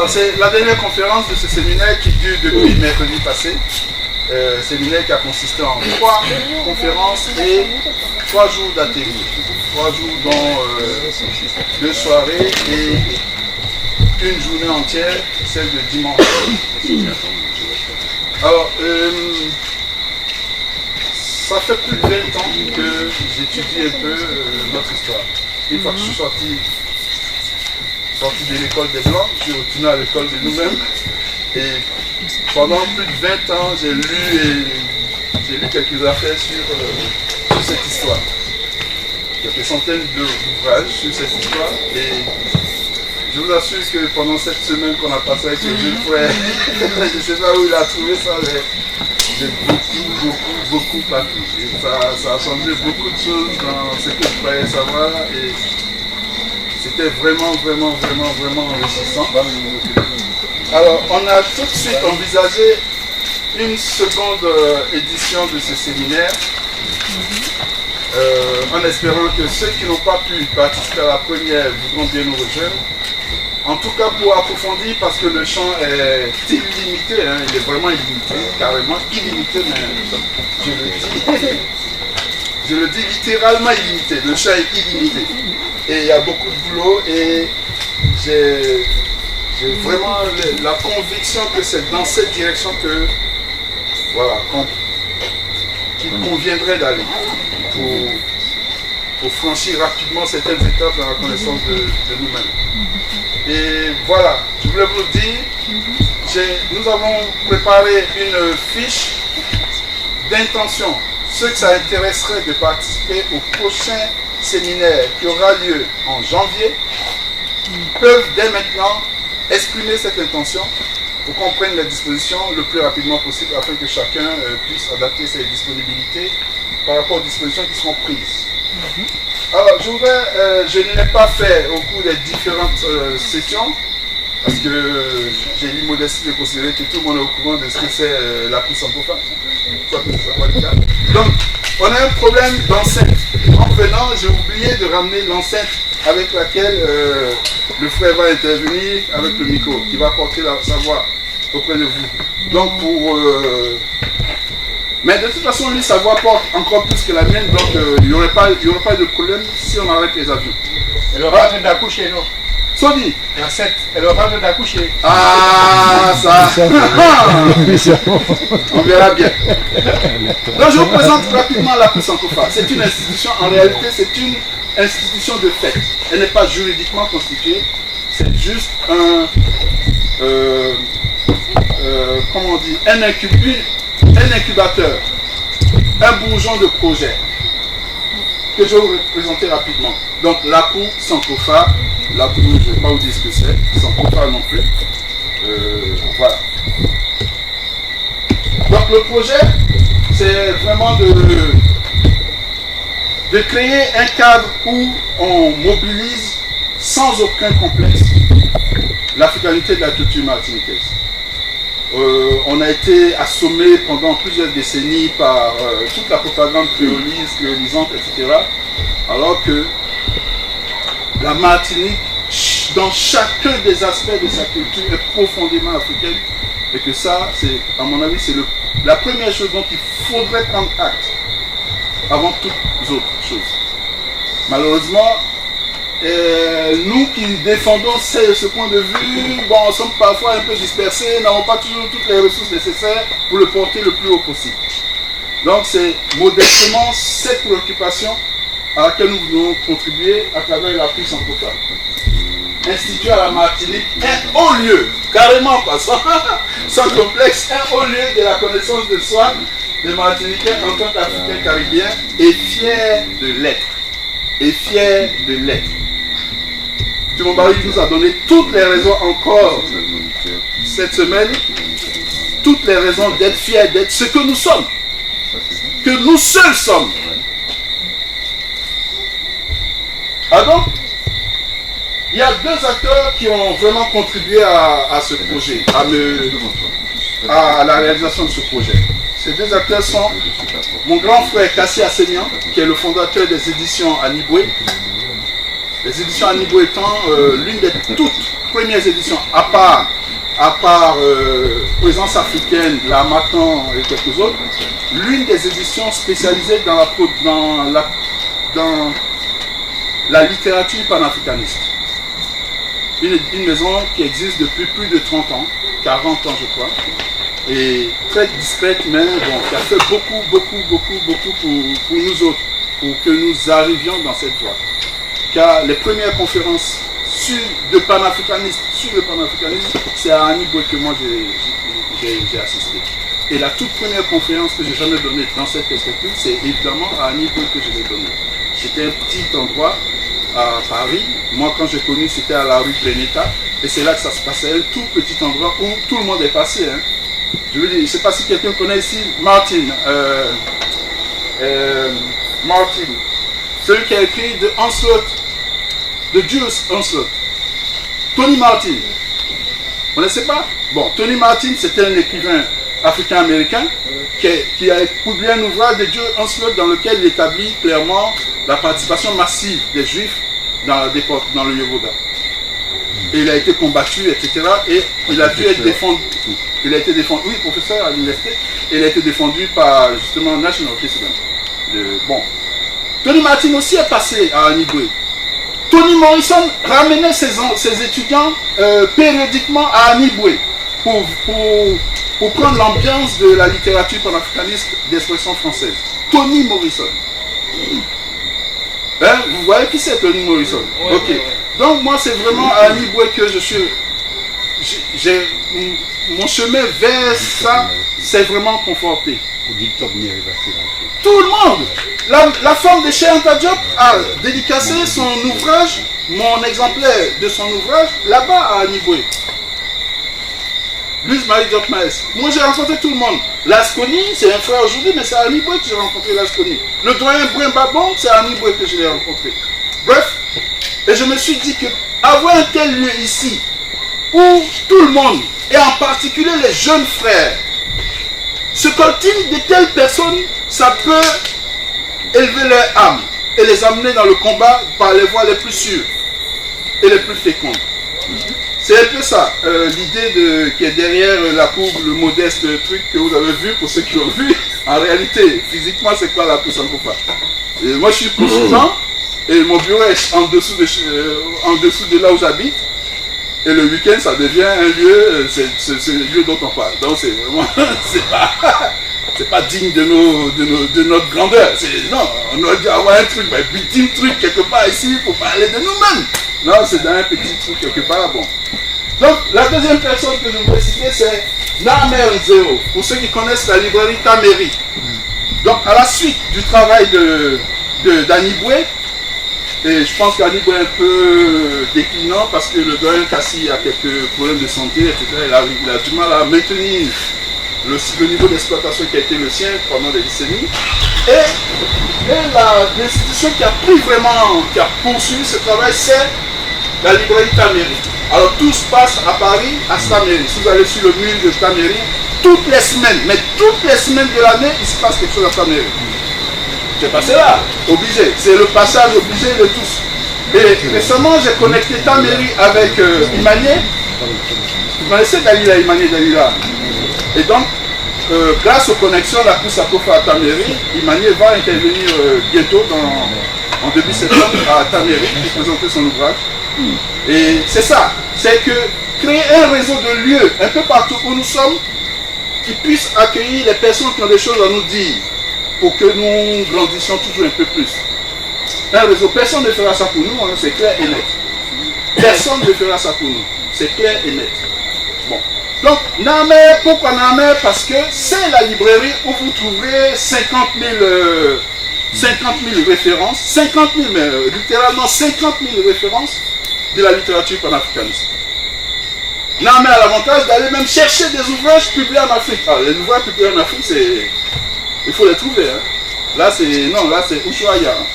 Alors, c'est la dernière conférence de ce séminaire qui dure depuis mercredi passé. Séminaire qui a consisté en 3 conférences et 3 jours d'atelier. 3 jours dont 2 soirées et une journée entière, celle de dimanche. Alors, ça fait plus de 20 ans que j'étudie un peu notre histoire. Une fois que je suis sorti de l'école des Blancs, je suis retourné à l'école de nous-mêmes. Et pendant plus de 20 ans, j'ai lu quelques affaires sur cette histoire. Quelques centaines d'ouvrages sur cette histoire. Et je vous assure que pendant cette semaine qu'on a passée avec le jeune frère, je ne sais pas où il a trouvé ça, mais j'ai beaucoup appris. Et ça a changé beaucoup de choses dans ce que je croyais savoir. Et c'était vraiment enrichissant. Alors, on a tout de suite envisagé une seconde édition de ce séminaire, en espérant que ceux qui n'ont pas pu participer à la première voudront bien nous rejoindre. En tout cas pour approfondir, parce que le champ est illimité, hein, il est vraiment illimité, carrément illimité, mais je le dis littéralement illimité, le champ est illimité. Et il y a beaucoup de boulot et j'ai vraiment la conviction que c'est dans cette direction que, voilà, qu'il conviendrait d'aller pour franchir rapidement certaines étapes dans la connaissance de nous-mêmes. Et voilà, je voulais vous le dire, nous avons préparé une fiche d'intention. Ceux que ça intéresserait de participer au prochain séminaire qui aura lieu en janvier peuvent dès maintenant exprimer cette intention pour qu'on prenne les dispositions le plus rapidement possible afin que chacun puisse adapter ses disponibilités par rapport aux dispositions qui seront prises. Alors, je ne l'ai pas fait au cours des différentes sessions parce que j'ai l'immodestie de considérer que tout le monde est au courant de ce que c'est la prise en profane. Donc, on a un problème d'enceinte. En venant, j'ai oublié de ramener l'enceinte avec laquelle le frère va intervenir avec le micro, qui va porter sa voix auprès de vous. Donc mais de toute façon, lui, sa voix porte encore plus que la mienne, donc il n'y aurait pas de problème si on arrête les avions. Elle aura en train d'accoucher, non? Sodi. L'enceinte, elle aura en train d'accoucher. Ah, ça. On verra bien. Donc je vous présente rapidement la Pusankofa. C'est une institution, en réalité, c'est une institution de fait. Elle n'est pas juridiquement constituée, c'est juste comment on dit, un incubateur, un bourgeon de projet que je vais vous présenter rapidement. Donc l'APU Sankofa, l'APU, je ne vais pas vous dire ce que c'est, Sankofa non plus. Voilà. Donc le projet, c'est vraiment de créer un cadre où on mobilise sans aucun complexe l'africanité de la culture martiniquaise. On a été assommé pendant plusieurs décennies par toute la propagande créolisante, etc. Alors que la Martinique, dans chacun des aspects de sa culture, est profondément africaine. Et que ça, à mon avis, c'est la première chose dont il faudrait prendre acte avant toutes autres choses. Malheureusement, nous qui défendons ce point de vue, bon, sommes parfois un peu dispersés, n'avons pas toujours toutes les ressources nécessaires pour le porter le plus haut possible. Donc c'est modestement cette préoccupation à laquelle nous voulons contribuer à travers la prise en quota. Instituer à la Martinique un haut lieu, carrément pas sans complexe, un haut lieu de la connaissance de soi des Martiniquais en tant qu'Africains caribéens et fiers de l'être. Et fiers de l'être. Tumambari nous a donné toutes les raisons encore cette semaine, toutes les raisons d'être fiers, d'être ce que nous sommes, que nous seuls sommes. Ah donc, il y a 2 acteurs qui ont vraiment contribué à ce projet, à la réalisation de ce projet. Ces 2 acteurs sont mon grand frère Kassi Assénian, qui est le fondateur des éditions Aniboué, Les éditions Anibo étant l'une des toutes premières éditions, à part Présence africaine, la Matan et quelques autres, l'une des éditions spécialisées dans la littérature panafricaniste. Une maison qui existe depuis plus de 30 ans, 40 ans je crois, et très discrète, mais bon, qui a fait beaucoup pour nous autres, pour que nous arrivions dans cette voie. Car les premières conférences sur le panafricanisme, c'est à Anibo que moi j'ai assisté. Et la toute première conférence que j'ai jamais donnée dans cette perspective, c'est évidemment à Anibo que je l'ai donnée. C'était un petit endroit à Paris. Moi, quand j'ai connu, c'était à la rue Beneta. Et c'est là que ça se passait, un tout petit endroit où tout le monde est passé. Hein. Je veux dire, je ne sais pas si quelqu'un connaît ici Martin. Martin. Celui qui a écrit de Onslaught, de Jules Onslaught. Tony Martin. Vous ne connaissez pas? Bon, Tony Martin, c'était un écrivain africain-américain qui a publié un ouvrage de Jules Onslaught dans lequel il établit clairement la participation massive des Juifs dans le Yoruba. Et il a été combattu, etc. Et il a dû être défendu. Il a été défendu, oui, professeur à l'université, et il a été défendu par justement National President. Bon. Tony Martin aussi est passé à Aniboué. Toni Morrison ramenait ses étudiants périodiquement à Aniboué pour prendre l'ambiance de la littérature panafricaniste d'expression française. Toni Morrison. Hein, vous voyez qui c'est Toni Morrison? Ouais, ok. Ouais. Donc moi c'est vraiment à Aniboué que je suis. Mon chemin vers ça s'est vraiment conforté. Tout le monde. La femme de Cheikh Anta Diop a dédicacé son ouvrage, mon exemplaire de son ouvrage, là-bas à Aniboué. Luz Marie Diop Maes. Moi j'ai rencontré tout le monde. Lasconi, c'est un frère aujourd'hui, mais c'est à Aniboué que j'ai rencontré Lasconi. Le doyen Brun Babon, c'est à Aniboué que je l'ai rencontré. Bref, et je me suis dit que avoir un tel lieu ici, où tout le monde, et en particulier les jeunes frères, se coltinent de telles personnes, ça peut élever leur âme et les amener dans le combat par les voies les plus sûres et les plus fécondes. C'est un peu ça, l'idée qui est derrière la courbe, le modeste truc que vous avez vu, pour ceux qui l'ont vu. En réalité, physiquement, c'est quoi la courbe Sankofa? Moi, je suis consultant et mon bureau est en dessous de là où j'habite. Et le week-end, ça devient un lieu, c'est le lieu dont on parle. Donc, c'est vraiment, c'est pas digne de notre grandeur. Non, on aurait dû avoir un truc, un petit truc quelque part ici pour parler de nous-mêmes. Non, c'est dans un petit truc quelque part, bon. Donc, la deuxième personne que je voudrais citer, c'est Namer Nzeo, pour ceux qui connaissent la librairie Tameri. Donc, à la suite du travail d'Aniboué, et je pense qu'Aniboué est un peu déclinant parce que le doyen Kassi a quelques problèmes de santé, etc. Il a du mal à maintenir le niveau d'exploitation qui a été le sien pendant des décennies. Et l'institution qui a poursuivi ce travail, c'est la librairie Tameri. Alors tout se passe à Paris, à Tameri. Si vous allez sur le mur de Tameri, toutes les semaines de l'année, il se passe quelque chose à Tameri. J'ai passé là, obligé. C'est le passage obligé de tous. Et récemment, j'ai connecté Tameri avec Imanié. Vous connaissez Dalila, Imanié Dalila. Et donc, grâce aux connexions, la course à Kofa à Tameri, Imanié va intervenir bientôt en début septembre à Tameri pour présenter son ouvrage. Et c'est ça, c'est que créer un réseau de lieux un peu partout où nous sommes qui puissent accueillir les personnes qui ont des choses à nous dire pour que nous grandissions toujours un peu plus. Un réseau, personne ne fera ça pour nous, hein, c'est clair et net. Personne ne fera ça pour nous, c'est clair et net. Bon. Donc, Namer, pourquoi Namer? Parce que c'est la librairie où vous trouverez 50 000 références, 50 000, mais littéralement 50 000 références de la littérature panafricaniste. Namer a l'avantage d'aller même chercher des ouvrages publiés en Afrique. Alors, les ouvrages publiés en Afrique, il faut les trouver. Hein. Là, c'est Ushuaïa. Hein.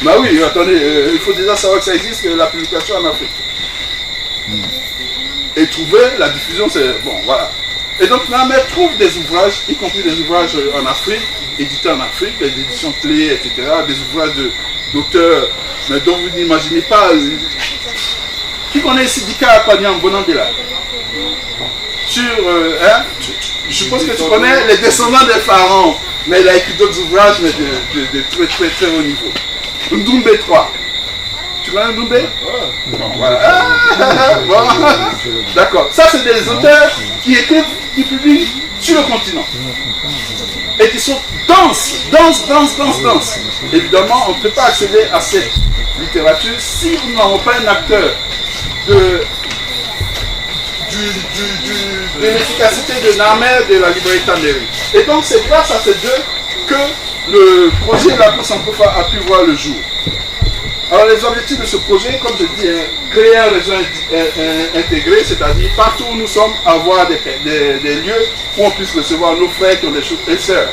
Bah oui, attendez, il faut déjà savoir que ça existe, la publication en Afrique. Et trouver la diffusion, c'est bon, voilà. Et donc, Namer trouve des ouvrages, y compris des ouvrages en Afrique, édités en Afrique, des éditions clés, etc., des ouvrages d'auteurs, mais dont vous n'imaginez pas. Qui connaît ici Dika Akpanyang Bonandela? Sur, je suppose que tu connais les descendants des pharaons, mais il a écrit d'autres ouvrages, mais de très très très haut niveau. Ndoumbe 3. Tu connais Ndoumbe? Bon, voilà. Bon. D'accord. Ça, c'est des auteurs qui écrivent, qui publient sur le continent. Et qui sont denses. Évidemment, on ne peut pas accéder à cette littérature si nous n'avons pas un acteur de l'efficacité de Namer de la librairie Taneri. Et donc, c'est grâce à ces deux que le projet de la Lakou Sankofa a pu voir le jour. Alors, les objectifs de ce projet, comme je dis, créer un réseau intégré, c'est-à-dire partout où nous sommes, avoir des lieux où on puisse recevoir nos frères qui ont des choses, et sœurs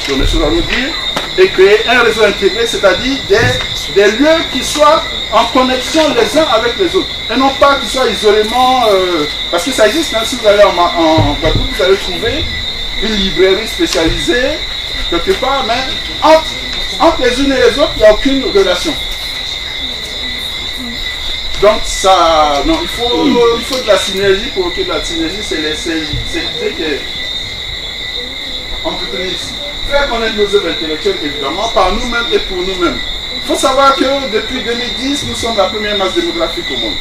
qui ont des choses à nous dire, et créer un réseau intégré, c'est-à-dire des lieux qui soient en connexion les uns avec les autres, et non pas qu'ils soient isolément, parce que ça existe, hein, si vous allez en Guadeloupe, vous allez trouver une librairie spécialisée, quelque part, mais entre les unes et les autres, il n'y a aucune relation. Donc ça, non, il faut de la synergie. Pour que de la synergie, c'est l'idée qu'on peut tenir ici. Faire connaître nos œuvres intellectuelles, évidemment, par nous-mêmes et pour nous-mêmes. Il faut savoir que depuis 2010, nous sommes la première masse démographique au monde.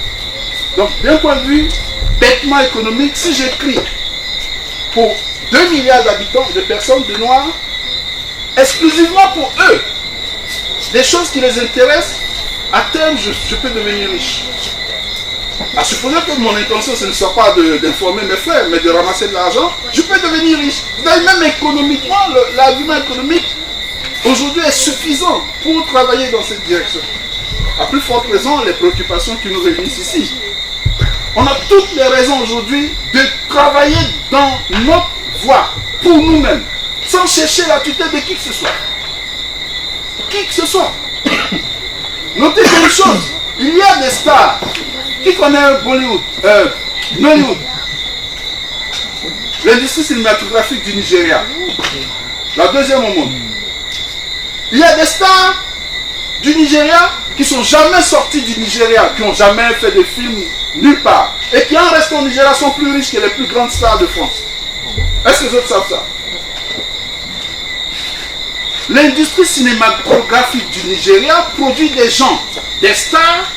Donc d'un point de vue bêtement économique, si j'écris pour 2 milliards d'habitants, de personnes, de noirs, exclusivement pour eux, des choses qui les intéressent, à terme, je peux devenir riche. À supposer que mon intention, ce ne soit pas d'informer mes frères, mais de ramasser de l'argent, je peux devenir riche. Même économiquement, l'argument économique, aujourd'hui, est suffisant pour travailler dans cette direction. À plus forte raison, les préoccupations qui nous réunissent ici. On a toutes les raisons aujourd'hui de travailler dans notre voie, pour nous-mêmes, sans chercher la tutelle de qui que ce soit. Qui que ce soit. Notez une chose, il y a des stars. Qui connaît Bollywood, Nollywood, l'industrie cinématographique du Nigeria, la deuxième au monde. Il y a des stars du Nigeria qui ne sont jamais sortis du Nigeria, qui n'ont jamais fait de films nulle part, et qui en restant au Nigeria sont plus riches que les plus grandes stars de France. Est-ce que les autres savent ça? L'industrie cinématographique du Nigeria produit des gens, des stars,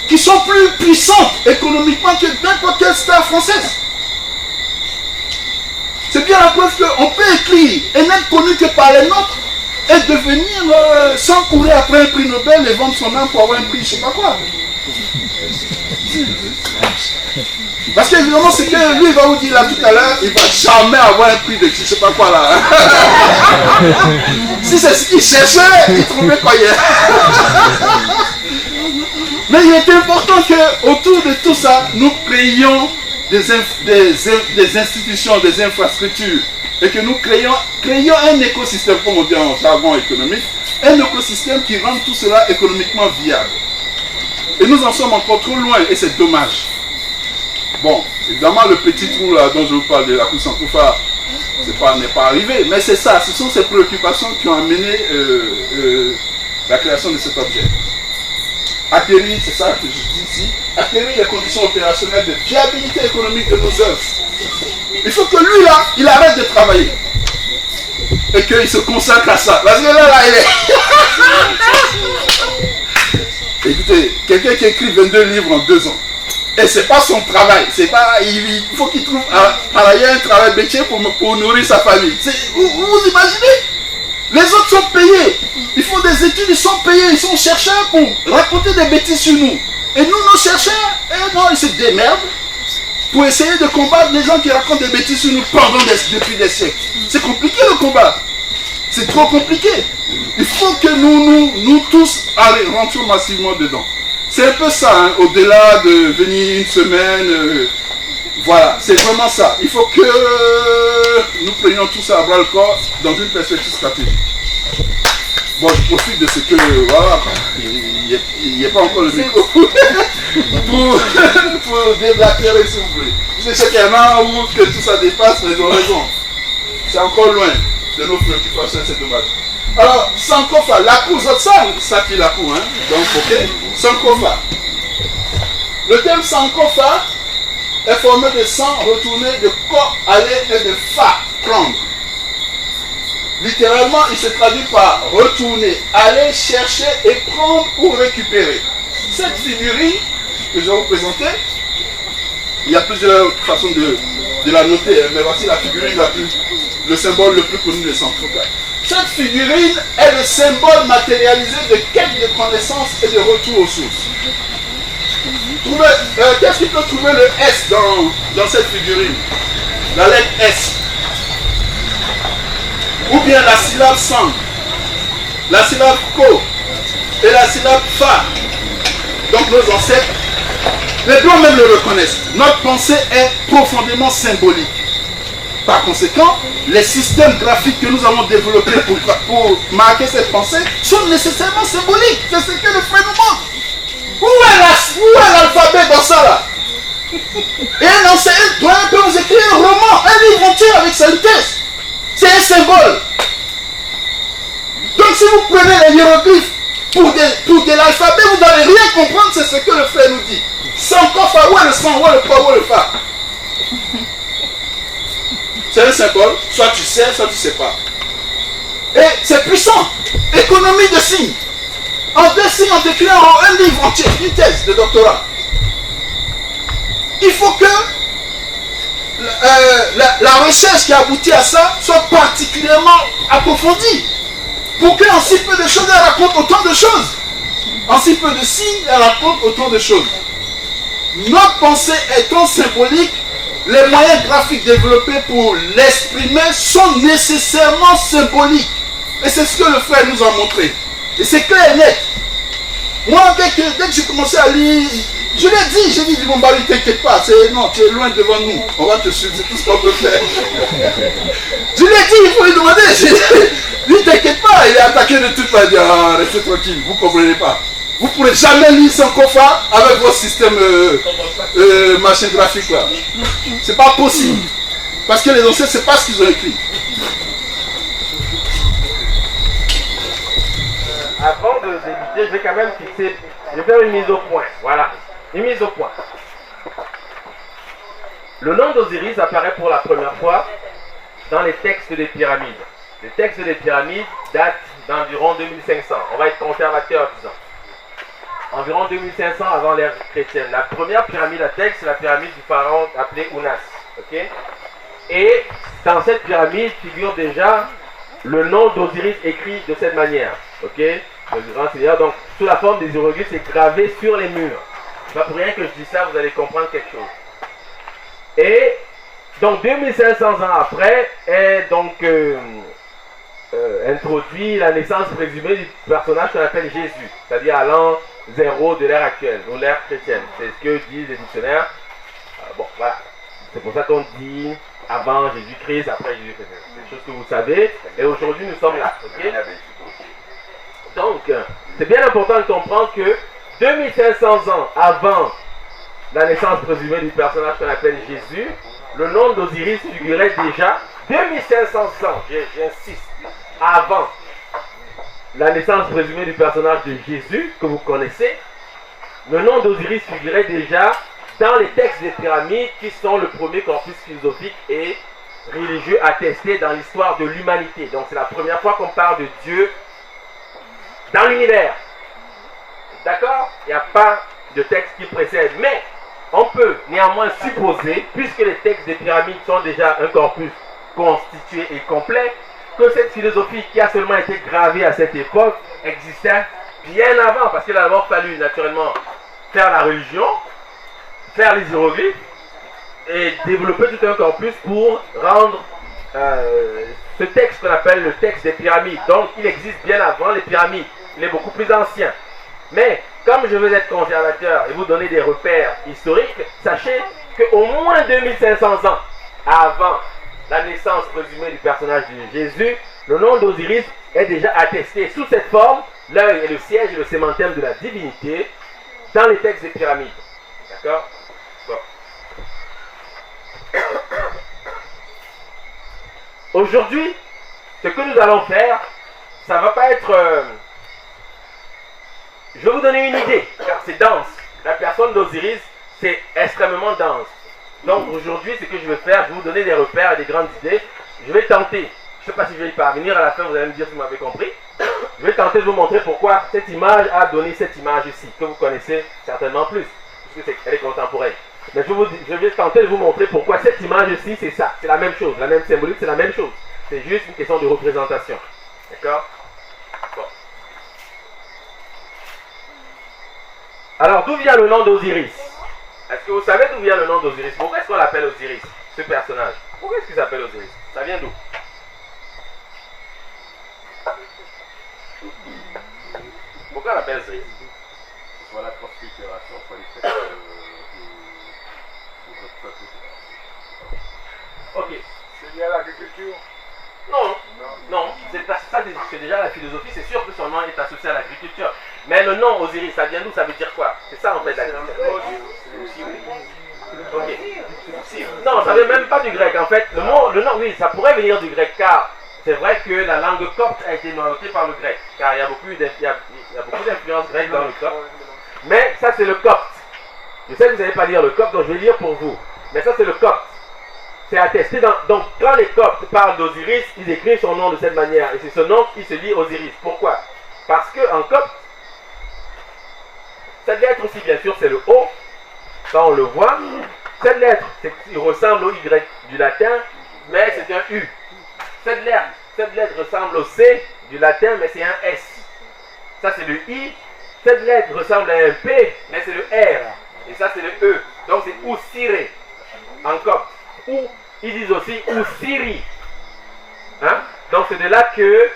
qui sont plus puissantes économiquement que n'importe quelle star française. C'est bien la preuve qu'on peut écrire et n'être connu que par les nôtres et devenir, sans courir après un prix Nobel et vendre son âme pour avoir un prix, je ne sais pas quoi. Parce qu'évidemment, c'est que lui, il va vous dire là tout à l'heure, il ne va jamais avoir un prix de je ne sais pas quoi là. Si c'est ce qu'il cherchait, il trouvait quoi hier. Mais il est important qu'autour de tout ça, nous créions des institutions, des infrastructures, et que nous créions un écosystème, comme on dit en jargon économique, un écosystème qui rend tout cela économiquement viable. Et nous en sommes encore trop loin, et c'est dommage. Bon, évidemment, le petit trou là dont je vous parle de la Lakou Sankofa, n'est pas arrivé, mais c'est ça, ce sont ces préoccupations qui ont amené la création de cet objet. Acquérir, c'est ça que je dis ici, acquérir les conditions opérationnelles de viabilité économique de nos œuvres. Il faut que lui là, il arrête de travailler et qu'il se consacre à ça. Parce que là, il est... Écoutez, quelqu'un qui écrit 22 livres en 2 ans, et c'est pas son travail, c'est pas, il faut qu'il trouve par ailleurs un travail métier pour nourrir sa famille. Vous imaginez? Les autres sont payés, ils font des études, ils sont payés, ils sont chercheurs pour raconter des bêtises sur nous. Et nous, nos chercheurs, non, ils se démerdent pour essayer de combattre les gens qui racontent des bêtises sur nous depuis des siècles. C'est compliqué le combat, c'est trop compliqué. Il faut que nous tous rentrions massivement dedans. C'est un peu ça, hein, au-delà de venir une semaine, voilà, c'est vraiment ça. Il faut que nous prenions tout ça à bras le corps dans une perspective stratégique. Bon, je profite de ce que, voilà, il n'y a pas encore le micro pour déblatérer s'il vous plaît. Je sais qu'il y en a où que tout ça dépasse, mais ils ont raison. C'est encore loin de nos préoccupations, c'est dommage. Alors, Sankofa, la Sang, ça qui la cour, hein. Donc, ok. Sankofa. Le terme Sankofa est formé de sang retourné, de corps aller et de fa, prendre. Littéralement, il se traduit par retourner, aller chercher et prendre ou récupérer. Cette figurine que je vais vous présenter, il y a plusieurs façons de la noter, mais voici la figurine le symbole le plus connu de Sankofa. Cette figurine est le symbole matérialisé de quête de connaissance et de retour aux sources. Qu'est-ce qui peut trouver le S dans cette figurine? La lettre S. Ou bien la syllabe sang, la syllabe ko et la syllabe fa. Donc nos ancêtres, les blancs même le reconnaissent. Notre pensée est profondément symbolique. Par conséquent, les systèmes graphiques que nous avons développés pour marquer cette pensée sont nécessairement symboliques. C'est ce que le frère nous montre. Où est l'alphabet dans ça là? Et un enseignant peut vous écrire un roman, un livre entier avec sa vitesse. C'est un symbole. Donc si vous prenez les hiéroglyphes pour de l'alphabet, vous n'allez rien comprendre, c'est ce que le frère nous dit. Sankofa, où est le sang, où est le pa, où est le fa? C'est un symbole, soit tu sais, soit tu ne sais pas. Et c'est puissant. Économie de signes. En 2 signes, on décrit un livre entier, une thèse de doctorat. Il faut que la recherche qui aboutit à ça soit particulièrement approfondie. Pour qu'en si peu de choses, elle raconte autant de choses. En si peu de signes, elle raconte autant de choses. Notre pensée étant symbolique, les moyens graphiques développés pour l'exprimer sont nécessairement symboliques. Et c'est ce que le frère nous a montré. Et c'est clair et net. Moi, dès que j'ai commencé à lire, je l'ai dit, j'ai dit, mon mari, t'inquiète pas, non, tu es loin devant nous, on va te suivre, c'est tout ce qu'on peut faire. Je l'ai dit, il faut lui demander, lui, t'inquiète pas, il est attaqué de toute manière, ah, restez tranquille, vous ne comprenez pas. Vous ne pourrez jamais lire Sankofa avec votre système machin graphique là. C'est pas possible. Parce que les anciens, c'est pas ce qu'ils ont écrit. Avant de débuter, je vais quand même fixer, je vais faire une mise au point. Voilà, une mise au point. Le nom d'Osiris apparaît pour la première fois dans les textes des pyramides. Les textes des pyramides datent d'environ 2500. On va être conservateur en disant. Environ 2500 avant l'ère chrétienne. La première pyramide à texte, c'est la pyramide du pharaon appelée Ounas. Okay? Et dans cette pyramide figure déjà le nom d'Osiris écrit de cette manière. Okay? Le grand seigneur, donc sous la forme des hiéroglyphes, c'est gravé sur les murs. C'est pas pour rien que je dis ça, vous allez comprendre quelque chose. Et donc 2500 ans après est donc introduit la naissance présumée du personnage qu'on appelle Jésus, c'est-à-dire à l'an 0 de l'ère actuelle, ou l'ère chrétienne. C'est ce que disent les dictionnaires. Bon, voilà. C'est pour ça qu'on dit avant Jésus-Christ, après Jésus-Christ. C'est des choses que vous savez. Et aujourd'hui, nous sommes là. Okay? Donc, c'est bien important de comprendre que 2500 ans avant la naissance présumée du personnage qu'on appelle Jésus, le nom d'Osiris figurait déjà 2500 ans, j'insiste, avant la naissance présumée du personnage de Jésus, que vous connaissez. Le nom d'Osiris figurait déjà dans les textes des pyramides, qui sont le premier corpus philosophique et religieux attesté dans l'histoire de l'humanité. Donc c'est la première fois qu'on parle de Dieu dans l'univers. D'accord? Il n'y a pas de texte qui précède. Mais on peut néanmoins supposer, puisque les textes des pyramides sont déjà un corpus constitué et complet, que cette philosophie qui a seulement été gravée à cette époque existait bien avant, parce qu'il a d'abord fallu naturellement faire la religion, faire les hiéroglyphes et développer tout un corpus pour rendre ce texte qu'on appelle le texte des pyramides. Donc il existe bien avant les pyramides, il est beaucoup plus ancien. Mais comme je veux être conservateur et vous donner des repères historiques, sachez qu'au moins 2500 ans avant la naissance présumée du personnage de Jésus, le nom d'Osiris est déjà attesté sous cette forme, l'œil est le siège et le sémantème de la divinité, dans les textes des pyramides. D'accord? Bon. Aujourd'hui, ce que nous allons faire, ça va pas être... Je vais vous donner une idée, car c'est dense. La personne d'Osiris, c'est extrêmement dense. Donc aujourd'hui, ce que je vais faire, je vais vous donner des repères et des grandes idées. Je vais tenter, je ne sais pas si je vais y parvenir, à la fin vous allez me dire si vous m'avez compris. Je vais tenter de vous montrer pourquoi cette image a donné cette image-ci, que vous connaissez certainement plus, puisque elle est contemporaine. Mais je vais tenter de vous montrer pourquoi cette image-ci, c'est ça, c'est la même chose, la même symbolique, c'est la même chose. C'est juste une question de représentation. D'accord? Bon. Alors, d'où vient le nom d'Osiris? Est-ce que vous savez d'où vient le nom d'Osiris? Pourquoi est-ce qu'on l'appelle Osiris, ce personnage? Pourquoi est-ce qu'il s'appelle Osiris? Ça vient d'où? Pourquoi on l'appelle Osiris? Soit la transfiguration, soit les fêtes des autres peuples. Ok. C'est lié à l'agriculture? Non, non, c'est déjà la philosophie, c'est sûr que son nom est associé à l'agriculture. Mais le nom Osiris, ça vient d'où? Ça veut dire quoi? C'est ça en fait l'agriculture. Ok. Non, ça vient même pas du grec en fait. Le nom, oui, ça pourrait venir du grec car c'est vrai que la langue copte a été notée par le grec. Car il y a beaucoup d'influences grecques dans le copte. Mais ça c'est le copte. Je sais que vous n'allez pas lire le copte, donc je vais lire pour vous. Mais ça c'est le copte. C'est attesté donc quand les coptes parlent d'Osiris, ils écrivent son nom de cette manière. Et c'est ce nom qui se lit Osiris. Pourquoi? Parce qu'en copte, cette lettre aussi bien sûr c'est le O. Ça on le voit. Cette lettre, il ressemble au Y du latin, mais c'est un U. Cette lettre ressemble au C du latin, mais c'est un S. Ça c'est le I. Cette lettre ressemble à un P, mais c'est le R. Et ça c'est le E. Donc c'est Oussiré en copte. Ou ils disent aussi Oussiri. Hein? Donc c'est de là que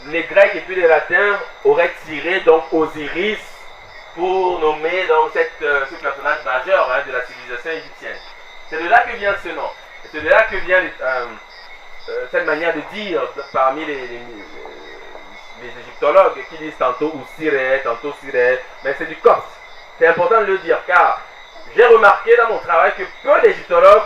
les Grecs et puis les Latins auraient tiré donc Osiris pour nommer donc ce personnage majeur de la civilisation égyptienne. C'est de là que vient ce nom. Et c'est de là que vient cette manière de dire parmi les égyptologues qui disent tantôt Oussiré, tantôt Siré, mais c'est du copte. C'est important de le dire car j'ai remarqué dans mon travail que peu d'égyptologues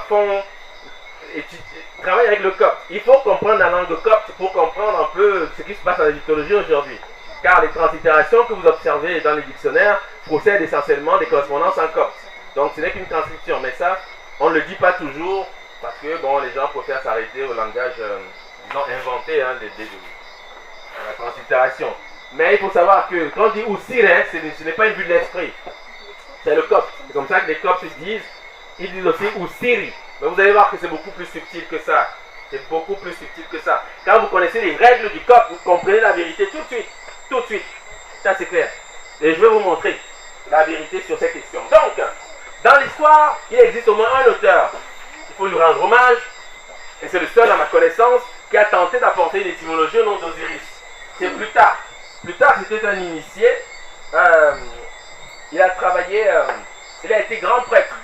travaillent avec le copte. Il faut comprendre la langue copte pour comprendre un peu ce qui se passe en égyptologie aujourd'hui. Car les translittérations que vous observez dans les dictionnaires procèdent essentiellement des correspondances en copte. Donc ce n'est qu'une transcription, mais ça, on ne le dit pas toujours parce que bon, les gens préfèrent s'arrêter au langage disons, inventé de la translittération. Mais il faut savoir que quand on dit Oussiré, ce n'est pas une vue de l'esprit. C'est le copte. C'est comme ça que les coptes disent. Ils disent aussi Oussiri. Mais vous allez voir que c'est beaucoup plus subtil que ça. C'est beaucoup plus subtil que ça. Quand vous connaissez les règles du copte, vous comprenez la vérité tout de suite. Tout de suite. Ça c'est clair. Et je vais vous montrer la vérité sur cette question. Donc, dans l'histoire, il existe au moins un auteur. Il faut lui rendre hommage. Et c'est le seul à ma connaissance qui a tenté d'apporter une étymologie au nom d'Osiris. C'est Plutarque. Plutarque c'était un initié. Il a travaillé, il a été grand prêtre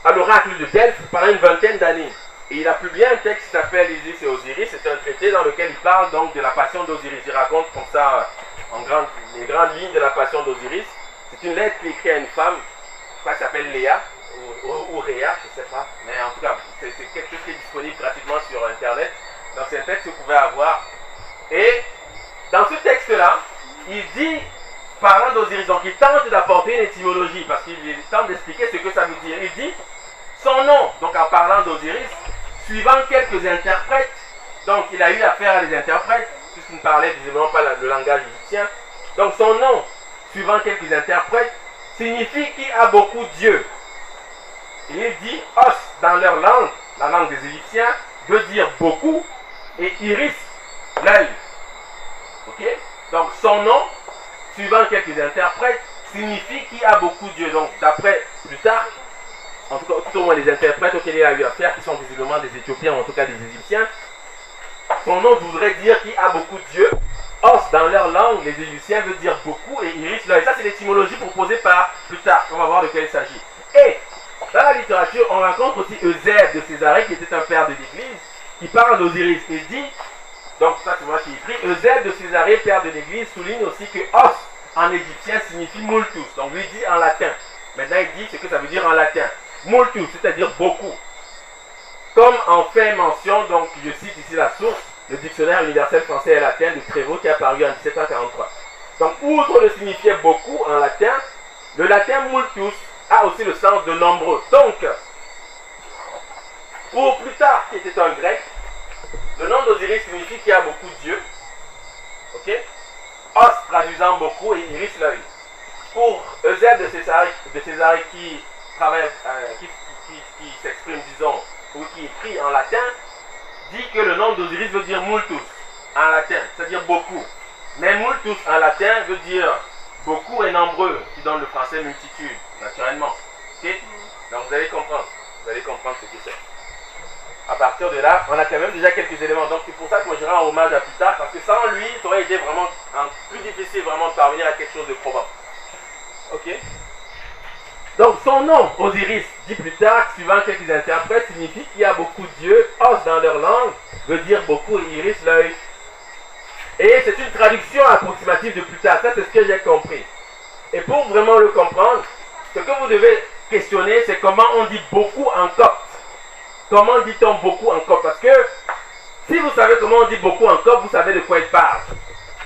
à l'oracle de Delphes pendant une vingtaine d'années. Et il a publié un texte qui s'appelle Isis et Osiris. C'est un traité dans lequel il parle donc de la passion d'Osiris. Il raconte comme ça les grandes lignes de la passion d'Osiris. C'est une lettre qu'il écrit à une femme, je crois qu'elle s'appelle Léa, ou Réa, je ne sais pas. Mais en tout cas, c'est quelque chose qui est disponible gratuitement sur Internet. Donc c'est un texte que vous pouvez avoir. Et dans ce texte-là, il dit, parlant d'Osiris, donc il tente d'apporter une étymologie, parce qu'il tente d'expliquer ce que ça veut dire. Il dit, son nom, donc en parlant d'Osiris, suivant quelques interprètes, donc il a eu affaire à des interprètes, puisqu'il ne parlait visiblement pas le langage égyptien, donc son nom, suivant quelques interprètes, signifie qui a beaucoup Dieu. Et il dit, os dans leur langue, la langue des Égyptiens, veut dire beaucoup, et iris, l'œil. Ok? Donc son nom, suivant quelques interprètes, signifie qui a beaucoup Dieu. Donc d'après Plutarque, en tout cas tout au moins les interprètes auxquels il a eu affaire, qui sont visiblement des Éthiopiens ou en tout cas des Égyptiens, son nom voudrait dire qui a beaucoup Dieu. Os dans leur langue, les Égyptiens veut dire beaucoup et iris l'œil. Ça c'est l'étymologie proposée par Plutarque. On va voir de quel il s'agit. Et dans la littérature, on rencontre aussi Eusèbe de Césarée, qui était un père de l'Église, qui parle d'Osiris et dit, donc ça c'est moi qui écris, Eusèbe de Césarée, père de l'Église, souligne aussi que os en égyptien signifie multus. Donc lui dit en latin. Maintenant il dit ce que ça veut dire en latin. Multus, c'est-à-dire beaucoup. Comme en fait mention, donc je cite ici la source, le dictionnaire universel français et latin de Trévoux qui est apparu en 1743. Donc, outre de signifier beaucoup en latin, le latin multus a aussi le sens de nombreux. Donc, pour Plutarque, qui était un grec, le nom d'Osiris signifie qu'il y a beaucoup de dieux. Ok? Os traduisant beaucoup et iris l'œil. Pour Eusèbe de Césarée qui travaille, qui s'exprime, disons, ou qui écrit en latin, dit que le nom d'Osiris veut dire multus en latin, c'est-à-dire beaucoup. Mais multus en latin veut dire beaucoup et nombreux, qui donne le français multitude, naturellement. Ok? Donc vous allez comprendre ce que c'est. À partir de là, on a quand même déjà quelques éléments. Donc c'est pour ça que moi je rends hommage à Plutarque, parce que sans lui, ça aurait été vraiment plus difficile vraiment de parvenir à quelque chose de probant. Ok? Donc son nom, Osiris, dit Plutarque, suivant quelques interprètes, signifie qu'il y a beaucoup de dieux. Os dans leur langue veut dire beaucoup et iris l'œil. Et c'est une traduction approximative de Plutarque. Ça c'est ce que j'ai compris. Et pour vraiment le comprendre, ce que vous devez questionner, c'est comment on dit beaucoup en copte. Comment dit-on beaucoup en copte? Parce que si vous savez comment on dit beaucoup en copte, vous savez de quoi il parle.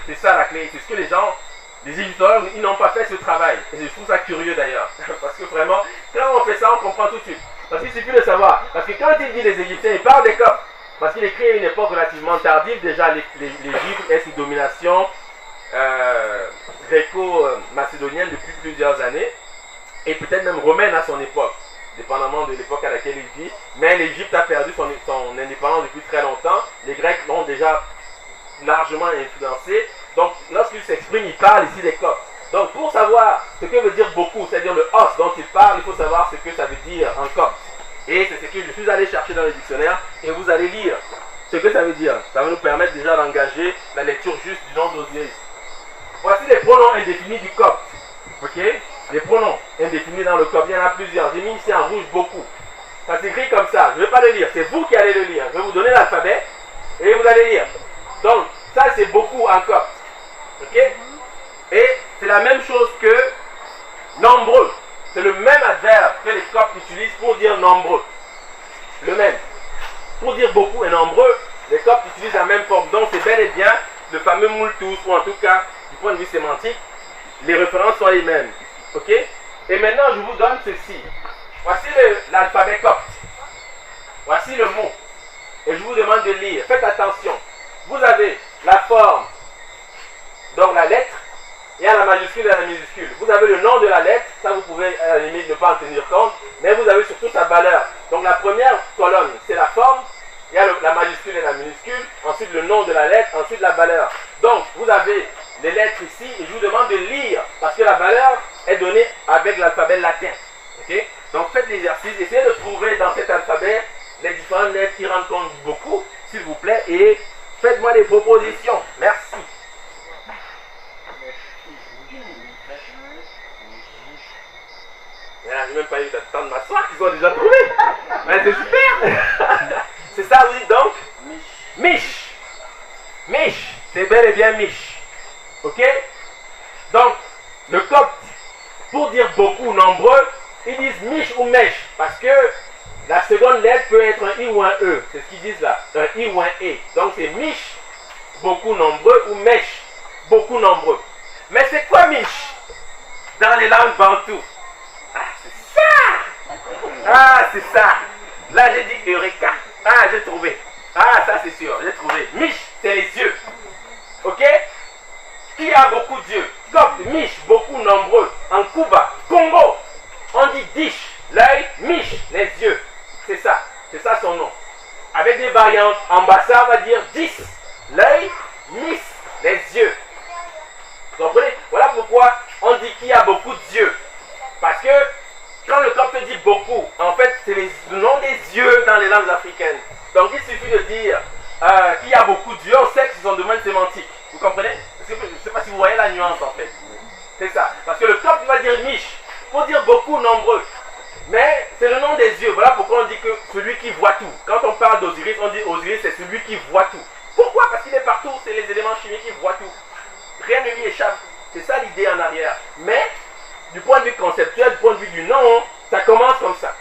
C'est ça la clé. C'est ce que les Égyptiens, ils n'ont pas fait ce travail. Et je trouve ça curieux d'ailleurs. Parce que vraiment, quand on fait ça, on comprend tout de suite. Parce qu'il suffit de savoir. Parce que quand il dit les Égyptiens, il parle des coptes. Parce qu'il écrit à une époque relativement tardive. Déjà, l'Égypte est sous domination gréco-macédonienne depuis plusieurs années. Et peut-être même romaine à son époque, dépendamment de l'époque à laquelle il vit. Mais l'Égypte a perdu son indépendance depuis très longtemps. Les Grecs l'ont déjà largement influencé. Donc, lorsqu'il s'exprime, il parle ici des coptes. Donc, pour savoir ce que veut dire beaucoup, c'est-à-dire le os dont il parle, il faut savoir ce que ça veut dire en copte. Et c'est ce que je suis allé chercher dans le dictionnaire et vous allez lire ce que ça veut dire. Ça va nous permettre déjà d'engager la lecture juste du nom d'Osiris. Voici les pronoms indéfinis du copte. Ok? Les pronoms indéfinis dans le copte, il y en a plusieurs. J'ai mis ici en rouge beaucoup. Ça s'écrit comme ça. Je ne vais pas le lire, c'est vous qui allez le lire. Je vais vous donner l'alphabet et vous allez lire. Donc, ça c'est beaucoup en copte. Ok? Et c'est la même chose que nombreux. C'est le même adverbe que les coptes utilisent pour dire nombreux. Le même. Pour dire beaucoup et nombreux, les coptes utilisent la même forme. Donc c'est bel et bien le fameux multus, ou en tout cas, du point de vue sémantique, les références sont les mêmes. Ok? Et maintenant, je vous donne ceci. Voici l'alphabet copte. Voici le mot. Et je vous demande de lire. Faites attention. Vous avez la forme, donc la lettre, il y a la majuscule et la minuscule. Vous avez le nom de la lettre, ça vous pouvez à la limite ne pas en tenir compte, mais vous avez surtout sa valeur. Donc la première colonne, c'est la forme, il y a la majuscule et la minuscule, ensuite le nom de la lettre, ensuite la valeur. Donc vous avez les lettres ici, et je vous demande de lire, parce que la valeur est donnée avec l'alphabet latin. Okay? Donc faites l'exercice, essayez de trouver dans cet alphabet les différentes lettres qui rendent compte beaucoup, s'il vous plaît, et faites-moi des propositions. Merci. J'ai même pas eu le temps de m'asseoir, qu'ils ont déjà trouvé. Mais c'est super. C'est ça, oui, donc. Mich. Mich. C'est bel et bien Mich. Ok? Donc, le copte, pour dire beaucoup, nombreux, ils disent Mich ou Mèche. Parce que la seconde lettre peut être un I ou un E. C'est ce qu'ils disent là. Un I ou un E. Donc, c'est Mich, beaucoup, nombreux, ou Mèche, beaucoup, nombreux. Mais c'est quoi Mich dans les langues bantoues? Ah, c'est ça. Là, j'ai dit Eureka. Ah, j'ai trouvé. Ah, ça, c'est sûr. J'ai trouvé. Mich, c'est les yeux. Ok? Qui a beaucoup d'yeux? Copte, Mich, beaucoup, nombreux. En Cuba, Congo, on dit Dish, l'œil, Mich, les yeux. C'est ça. C'est ça son nom. Avec des variantes. En Bassa, on va dire 10, l'œil, Miss, les yeux. Vous comprenez? Voilà pourquoi on dit qu'il y a beaucoup d'yeux. Parce que quand le copte dit beaucoup, en fait, c'est le nom des yeux dans les langues africaines. Donc, il suffit de dire qu'il y a beaucoup d'yeux, on sait que c'est son domaine sémantique. Vous comprenez? Je ne sais pas si vous voyez la nuance, en fait. C'est ça. Parce que le copte va dire Mich, pour dire beaucoup, nombreux. Mais c'est le nom des yeux. Voilà pourquoi on dit que celui qui voit tout. Quand on parle d'Osiris, on dit Osiris, c'est celui qui voit tout. Pourquoi? Parce qu'il est partout. C'est les éléments chimiques qui voient tout. Rien ne lui échappe. C'est ça l'idée en arrière. Mais du point de vue conceptuel, du point de vue du nom, ça commence comme ça.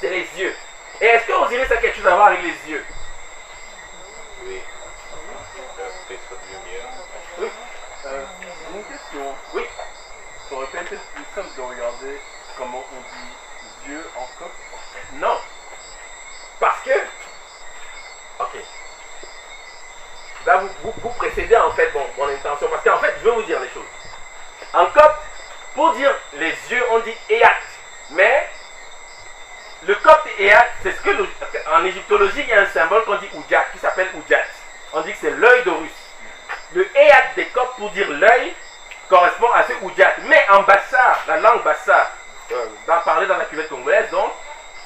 C'est les yeux. Et est-ce que Osiris a quelque chose à voir avec les yeux? Oui. Peut-être lumière. Oui. Une question. Oui. Ça aurait pas été plus simple de regarder comment on dit Dieu en copte? Non. Parce que... Ok. Là, vous précédez en fait mon intention. Parce qu'en fait, je vais vous dire les choses. En copte, pour dire les yeux, on dit Eyat. Mais le copte Eyat, c'est ce que en égyptologie, il y a un symbole qu'on dit Oudjat, qui s'appelle Oudjat. On dit que c'est l'œil d'Horus. Le Eyat des coptes, pour dire l'œil, correspond à ce Oudjat. Mais en Bassa, la langue Bassa, parler dans la cuvette congolaise, donc,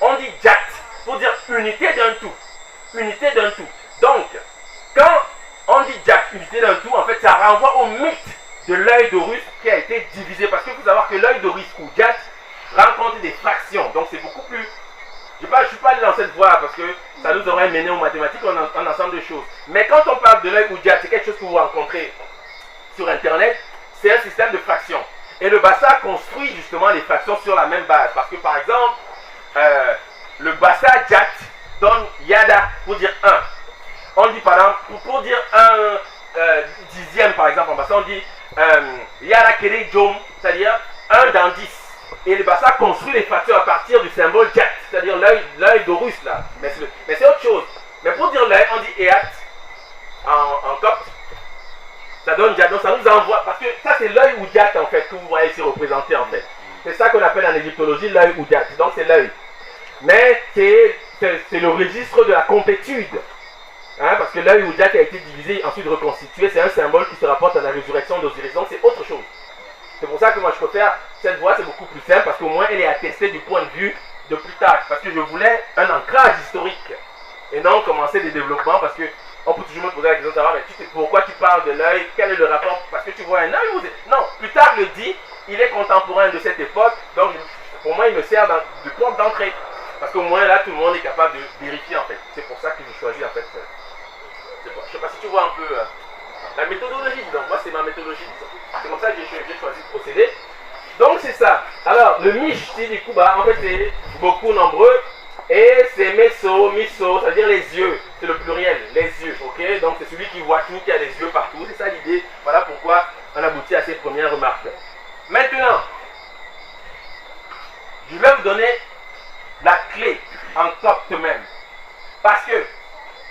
on dit Djat, pour dire unité d'un tout. Unité d'un tout. Donc, quand on dit Djat, unité d'un tout, en fait, ça renvoie au mythe de l'œil d'Horus qui a été divisé. Parce qu'il faut savoir que l'œil d'Horus ou Djat rencontre des fractions. Donc, c'est beaucoup plus... Je ne suis pas allé dans cette voie parce que ça nous aurait mené aux mathématiques, un ensemble de choses. Mais quand on parle de l'œil ou Djat, c'est quelque chose que vous rencontrez sur Internet, c'est un système de fractions. Et le Bassa construit justement les fractions sur la même base. Parce que par exemple, le Bassa Djat donne Yada pour dire 1. On dit par exemple, pour dire 1 dixième par exemple en Bassa, on dit Yada Kere Jom, c'est-à-dire 1 dans 10. Et le Bassa construit les fractions à partir du symbole Djat, c'est-à-dire l'œil d'Horus là. Mais c'est autre chose. Mais pour dire l'œil, on dit Eyat en copte. Ça donne Djat, donc ça nous envoie, parce que ça c'est l'œil ou Djat en fait, que vous voyez ici représenté en fait. C'est ça qu'on appelle en égyptologie l'œil ou Djat, donc c'est l'œil. Mais c'est le registre de la complétude. Hein, parce que l'œil ou Djat a été divisé, ensuite reconstitué, c'est un symbole qui se rapporte à la résurrection d'Osiris, donc c'est autre chose. C'est pour ça que moi je préfère cette voie, c'est beaucoup plus simple, parce qu'au moins elle est attestée du point de vue de Plutarque, parce que je voulais un ancrage historique, et non commencer des développements, parce que on peut toujours me poser la question de savoir, mais pourquoi tu parles de l'œil, quel est le rapport, parce que tu vois un œil ou... Non, Plutarque le dit, il est contemporain de cette époque, donc pour moi il me sert de porte d'entrée, parce qu'au moins là tout le monde est capable de vérifier en fait. C'est pour ça que je choisis en fait. Je ne sais pas si tu vois un peu la méthodologie, donc moi c'est ma méthodologie, c'est comme ça que j'ai choisi de procéder. Donc c'est ça. Alors le mish du Kuba, en fait c'est beaucoup nombreux. Et c'est miso, c'est-à-dire les yeux, c'est le pluriel, les yeux, ok? Donc c'est celui qui voit tout, qui a les yeux partout, c'est ça l'idée. Voilà pourquoi on aboutit à ces premières remarques. Maintenant, je vais vous donner la clé en copte même. Parce que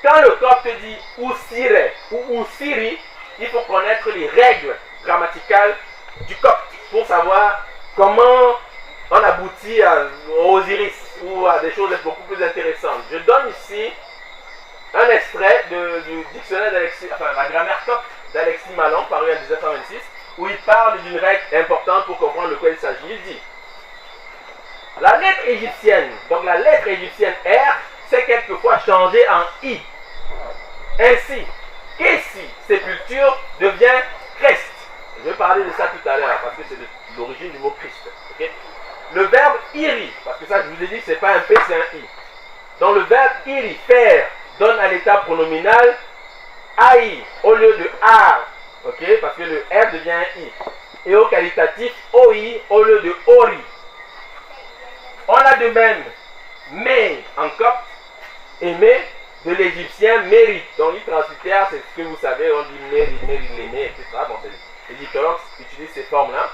quand le copte dit Ousire ou Ousiri, il faut connaître les règles grammaticales du copte pour savoir comment on aboutit aux Osiris ou à des choses beaucoup plus intéressantes. Je donne ici un extrait du dictionnaire d'Alexis, enfin la grammaire copte d'Alexis Malon, paru en 1926, où il parle d'une règle importante pour comprendre de quoi il s'agit. Il dit la lettre égyptienne, donc la lettre égyptienne R, c'est quelquefois changé en I. Ainsi, Kessi, sépulture, devient Christ. Je vais parler de ça tout à l'heure parce que c'est l'origine du mot Christ. Okay? Le verbe iri, parce que ça je vous ai dit que ce n'est pas un P, c'est un I. Donc le verbe iri, faire, donne à l'état pronominal AI au lieu de ar, okay? Parce que le R devient un I. Et au qualitatif OI au lieu de ORI. On a de même mais en copte, aimer de l'égyptien mérite. Donc il translitère, c'est ce que vous savez, on dit mérite, l'aimer, etc. Bon, les égyptologues utilisent ces formes-là.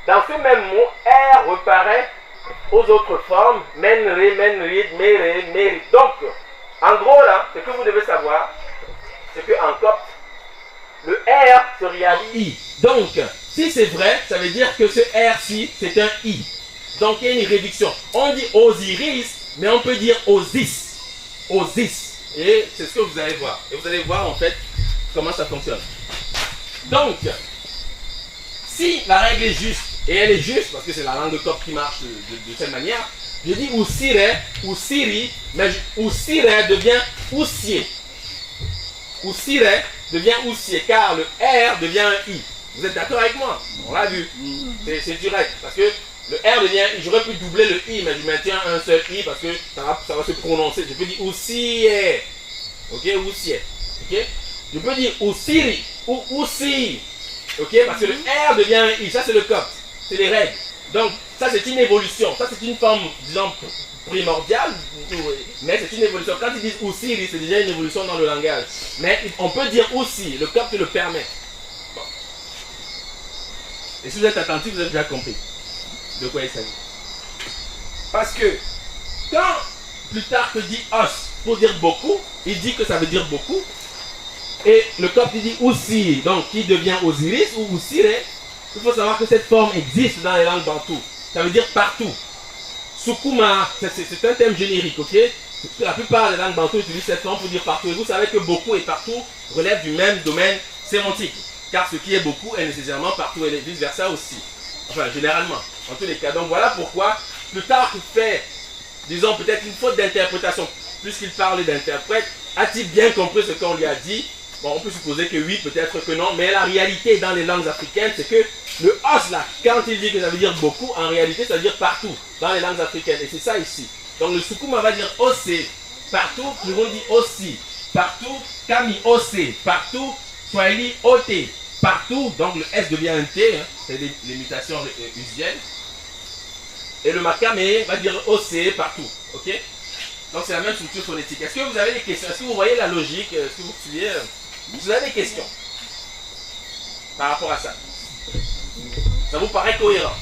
Dans ce même mot, R reparaît aux autres formes, menre, menrid, mere, mérite. Donc, en gros là, ce que vous devez savoir, c'est qu'en copte, le R se réalise I. Donc, si c'est vrai, ça veut dire que ce R-ci, c'est un I. Donc, il y a une réduction. On dit Osiris, mais on peut dire Osis. Osis. Et c'est ce que vous allez voir. Et vous allez voir en fait comment ça fonctionne. Donc, si la règle est juste, et elle est juste, parce que c'est la langue copte qui marche de cette manière, je dis Ousire ou Siri, mais Ousire devient Oussier. Ousire devient Oussier, car le R devient un I. Vous êtes d'accord avec moi? On l'a vu. C'est direct, parce que le R devient I. J'aurais pu doubler le I, mais je maintiens un seul I parce que ça va se prononcer. Je peux dire Oussier. Ok, Oussier. Ok? Je peux dire Oussiri ou Oussi. Ok? Parce que le R devient un I. Ça, c'est le copte. C'est les règles. Donc, ça, c'est une évolution. Ça, c'est une forme, disons, primordiale Mais c'est une évolution. Quand ils disent Osiris, c'est déjà une évolution dans le langage. Mais on peut dire aussi, le copte le permet. Bon. Et si vous êtes attentif, vous avez déjà compris de quoi il s'agit. Parce que quand Plutarque dit os pour dire beaucoup, il dit que ça veut dire beaucoup. Et le copte il dit aussi, donc qui devient Osiris ou Osiré. Il faut savoir que cette forme existe dans les langues bantoues. Ça veut dire partout. Sukuma, c'est un terme générique, ok? La plupart des langues bantoues utilisent cette forme pour dire partout. Et vous savez que beaucoup et partout relèvent du même domaine sémantique. Car ce qui est beaucoup est nécessairement partout et vice versa aussi. Enfin, généralement, en tous les cas. Donc voilà pourquoi Plutarque fait, disons peut-être une faute d'interprétation. Puisqu'il parle d'interprète, a-t-il bien compris ce qu'on lui a dit? Bon, on peut supposer que oui, peut-être que non, mais la réalité dans les langues africaines, c'est que le os là, quand il dit que ça veut dire beaucoup, en réalité ça veut dire partout, dans les langues africaines, et c'est ça ici. Donc le Sukuma va dire osé, partout, nous on dit aussi, partout, Kami osé, partout, Swahili oté, partout, donc le S devient un T, hein, c'est les mutations usuelles. Et le Makame va dire osé, partout, ok? Donc c'est la même structure phonétique. Est-ce que vous avez des questions? Est-ce que vous voyez la logique? Est-ce que vous suivez? Vous avez des questions par rapport à ça? Ça vous paraît cohérent?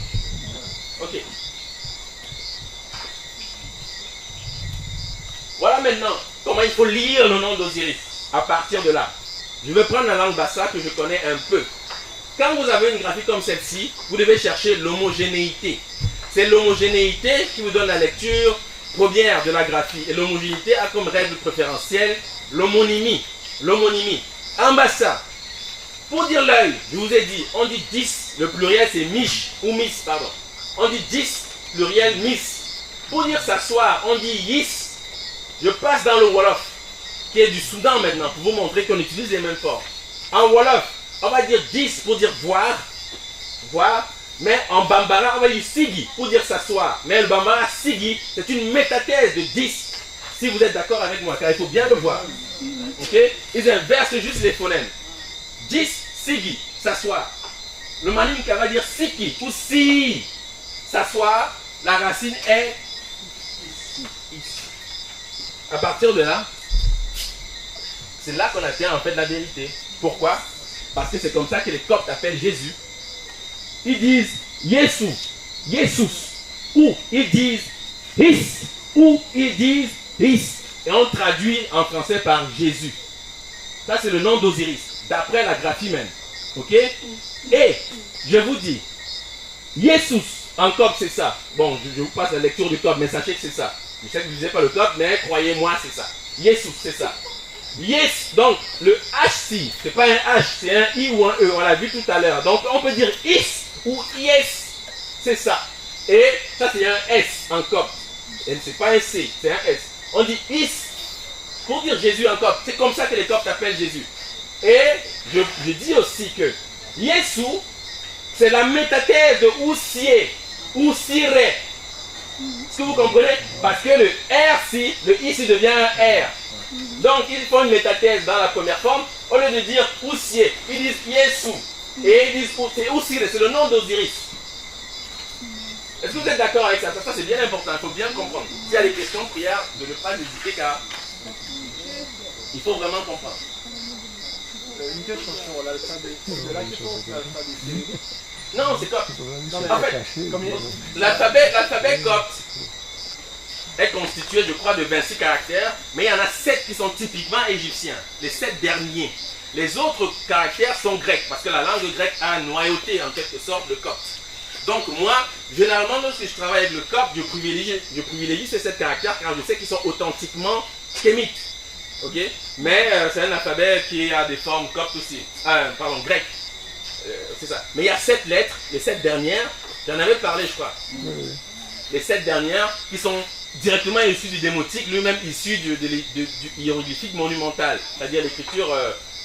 Ok. Voilà maintenant comment il faut lire le nom d'Osiris. À partir de là, je vais prendre la langue bassa que je connais un peu. Quand vous avez une graphie comme celle-ci, vous devez chercher l'homogénéité. C'est l'homogénéité qui vous donne la lecture première de la graphie. Et l'homogénéité a comme règle préférentielle l'homonymie. L'homonymie. En bassa, pour dire l'œil, je vous ai dit, on dit 10, le pluriel c'est mish, ou miss, pardon. On dit 10, pluriel miss. Pour dire s'asseoir, on dit yis. Je passe dans le Wolof, qui est du Soudan maintenant, pour vous montrer qu'on utilise les mêmes formes. En Wolof, on va dire 10 pour dire voir, mais en Bambara, on va dire sigi pour dire s'asseoir. Mais le Bambara sigi, c'est une métathèse de 10, si vous êtes d'accord avec moi, car il faut bien le voir. Ok? Ils inversent juste les phonèmes. 10, sigi, s'asseoir. Le maninka va dire siki ou si, s'asseoir. La racine est ici. À partir de là, c'est là qu'on atteint en fait la vérité. Pourquoi? Parce que c'est comme ça que les Coptes appellent Jésus. Ils disent Yesu, Jesus, ou ils disent His, ou ils disent His. Et on traduit en français par Jésus. Ça c'est le nom d'Osiris, d'après la graphie même. Ok? Et je vous dis, Jesus, en copte c'est ça. Bon, je vous passe la lecture du copte, mais sachez que c'est ça. Je sais que vous ne lisez pas le copte, mais croyez-moi, c'est ça. Jesus, c'est ça. Yes, donc le H, c'est pas un H, c'est un I ou un E, on l'a vu tout à l'heure. Donc on peut dire is ou yes, c'est ça. Et ça c'est un S en copte. Et c'est pas un C, c'est un S. On dit is pour dire Jésus en copte. C'est comme ça que les coptes appellent Jésus. Et je dis aussi que Yesu, c'est la métathèse de Ousié, Ousiré. Est-ce que vous comprenez? Parce que le R, le I devient un R. Donc ils font une métathèse dans la première forme. Au lieu de dire Ousié, ils disent Yesu. Et ils disent c'est Ousiré, c'est le nom d'Osiris. Est-ce que vous êtes d'accord avec ça? Ça c'est bien important, il faut bien comprendre. S'il y a des questions, prière de ne pas hésiter car il faut vraiment comprendre. Une question sur l'alphabet. C'est là que je pense l'alphabet. Non, c'est copte. En fait, l'alphabet copte est constitué, je crois, de 26 caractères, mais il y en a 7 qui sont typiquement égyptiens, les 7 derniers. Les autres caractères sont grecs, parce que la langue grecque a noyauté en quelque sorte le copte. Donc moi, généralement, lorsque je travaille avec le copte, je privilégie ces 7 caractères, car je sais qu'ils sont authentiquement kémites. Ok? Mais c'est un alphabet qui a des formes coptes aussi. Grecques. C'est ça. Mais il y a 7 lettres, les 7 dernières, j'en avais parlé, je crois. Les 7 dernières qui sont directement issues du démotique, lui-même issu du hiéroglyphique monumental, c'est-à-dire l'écriture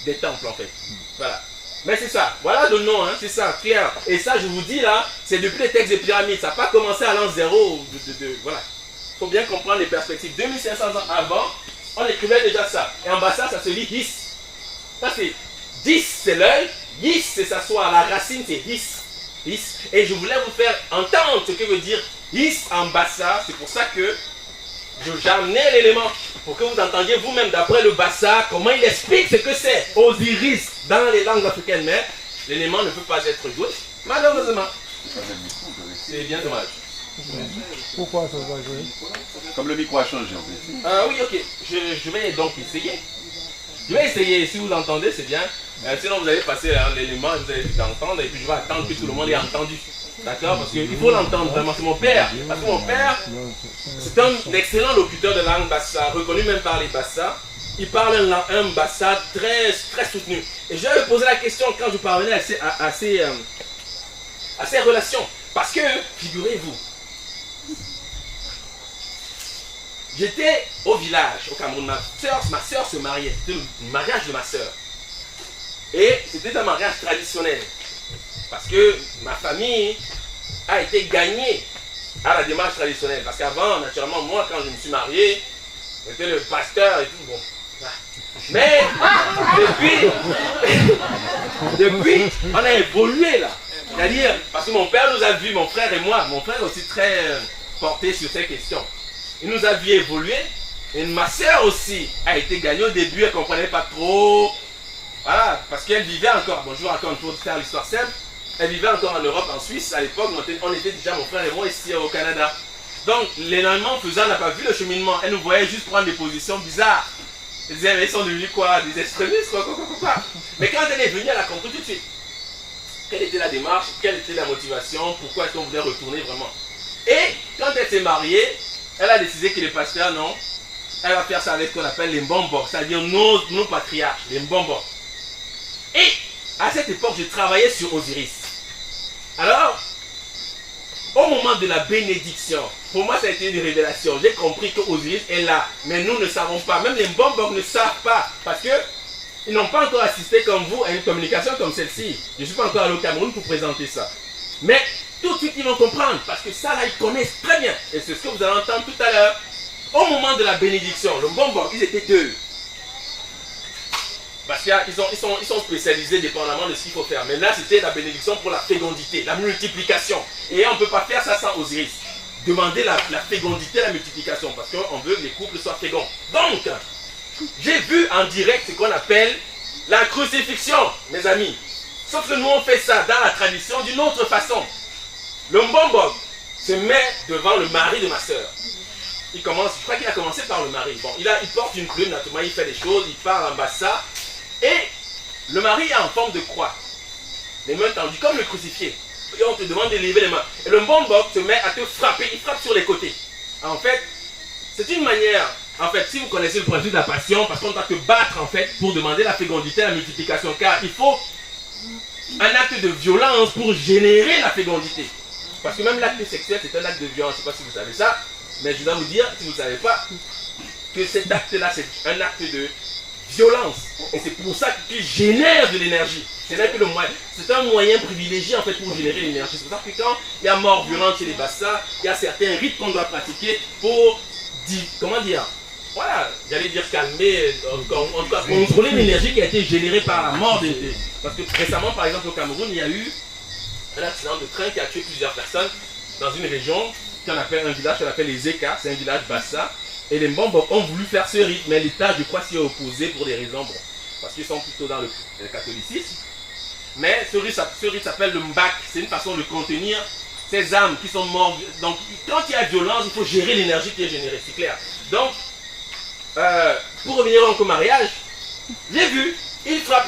des temples en fait. Voilà. Mais c'est ça, voilà le nom, hein, c'est ça, clair. Et ça, je vous dis là, c'est depuis les textes des pyramides, ça n'a pas commencé à l'an 0. Voilà. Il faut bien comprendre les perspectives. 2500 ans avant, on écrivait déjà ça. Et en bas ça se lit his. Ça c'est 10, c'est l'œil. His, c'est s'asseoir. La racine, c'est his. Et je voulais vous faire entendre ce que veut dire his en bassa. C'est pour ça que j'ai amené l'élément pour que vous entendiez vous-même d'après le Bassa comment il explique ce que c'est Osiris dans les langues africaines. Mais l'élément ne peut pas être joué, malheureusement. C'est bien dommage. Pourquoi ça va jouer? Comme le micro a changé en fait. Oui, ok. Je vais donc essayer. Je vais essayer. Si vous entendez, c'est bien. Sinon, vous allez passer l'élément et vous allez tout entendre. Et puis, je vais attendre que tout le monde ait entendu. D'accord? Parce qu'il faut l'entendre vraiment. C'est mon père. Parce que mon père, c'est un excellent locuteur de langue bassa, reconnu même par les Bassa. Il parle un Bassa très, très soutenu. Et je vais me poser la question quand je parvenais à ces relations. Parce que, figurez-vous, j'étais au village, au Cameroun. Ma soeur se mariait. C'était le mariage de ma soeur. Et c'était un mariage traditionnel. Parce que ma famille a été gagnée à la démarche traditionnelle. Parce qu'avant, naturellement, moi, quand je me suis marié, j'étais le pasteur et tout. Bon. Mais depuis, on a évolué là. C'est-à-dire, parce que mon père nous a vu, mon frère et moi, mon frère aussi très porté sur ces questions. Il nous a vu évoluer. Et ma soeur aussi a été gagnée au début, elle ne comprenait pas trop. Voilà, parce qu'elle vivait encore, bon je vous raconte pour faire l'histoire simple, elle vivait encore en Europe, en Suisse, à l'époque, on était déjà, mon frère et moi, ici au Canada. Donc, l'énormément faisant n'a pas vu le cheminement, elle nous voyait juste prendre des positions bizarres. Elle disait, mais ils sont devenus quoi? Des extrémistes, quoi. Mais quand elle est venue, elle a compris tout de suite. Quelle était la démarche, quelle était la motivation, pourquoi est-ce qu'on voulait retourner vraiment. Et quand elle s'est mariée, elle a décidé que les pasteurs, non, elle va faire ça avec ce qu'on appelle les mbombos, c'est-à-dire nos patriarches, les mbombos. Et à cette époque, je travaillais sur Osiris. Alors, au moment de la bénédiction, pour moi ça a été une révélation. J'ai compris que Osiris est là, mais nous ne savons pas. Même les mbombos ne savent pas, parce qu'ils n'ont pas encore assisté comme vous à une communication comme celle-ci. Je ne suis pas encore allé au Cameroun pour présenter ça. Mais tout de suite ils vont comprendre, parce que ça là ils connaissent très bien. Et c'est ce que vous allez entendre tout à l'heure. Au moment de la bénédiction, le mbombo, ils étaient deux. Parce qu'ils sont spécialisés dépendamment de ce qu'il faut faire. Mais là, c'était la bénédiction pour la fécondité, la multiplication. Et on ne peut pas faire ça sans Osiris. Demander la fécondité, la multiplication. Parce qu'on veut que les couples soient féconds. Donc, j'ai vu en direct ce qu'on appelle la crucifixion, mes amis. Sauf que nous, on fait ça dans la tradition d'une autre façon. Le mbombo se met devant le mari de ma soeur. Il commence, je crois qu'il a commencé par le mari. Bon, il porte une plume, naturellement, il fait des choses, il parle en bassa. Et le mari est en forme de croix. Les mains tendues, comme le crucifié. Et on te demande de lever les mains. Et le mbombo se met à te frapper, il frappe sur les côtés. En fait, c'est une manière, en fait, si vous connaissez le principe de la passion, parce qu'on doit te battre, en fait, pour demander la fécondité, la multiplication. Car il faut un acte de violence pour générer la fécondité. Parce que même l'acte sexuel, c'est un acte de violence. Je ne sais pas si vous savez ça. Mais je dois vous dire, si vous ne savez pas, que cet acte-là, c'est un acte de violence. Et c'est pour ça qu'il génère de l'énergie. C'est un moyen privilégié en fait pour générer l'énergie. C'est pour ça que quand il y a mort violente chez les Bassa, il y a certains rites qu'on doit pratiquer pour, comment dire, voilà, j'allais dire calmer, en tout cas contrôler l'énergie qui a été générée par la mort. Parce que récemment, par exemple, au Cameroun, il y a eu un accident de train qui a tué plusieurs personnes dans une région qu'on appelle un village qu'on appelle les Eka, c'est un village Bassa. Et les Mbombo ont voulu faire ce rite, mais l'État, je crois, s'y est opposé pour des raisons, bon, parce qu'ils sont plutôt dans le catholicisme. Mais ce rite s'appelle le Mbak, c'est une façon de contenir ces âmes qui sont mortes. Donc, quand il y a violence, il faut gérer l'énergie qui est générée, c'est clair. Donc, pour revenir au mariage, j'ai vu, il frappe,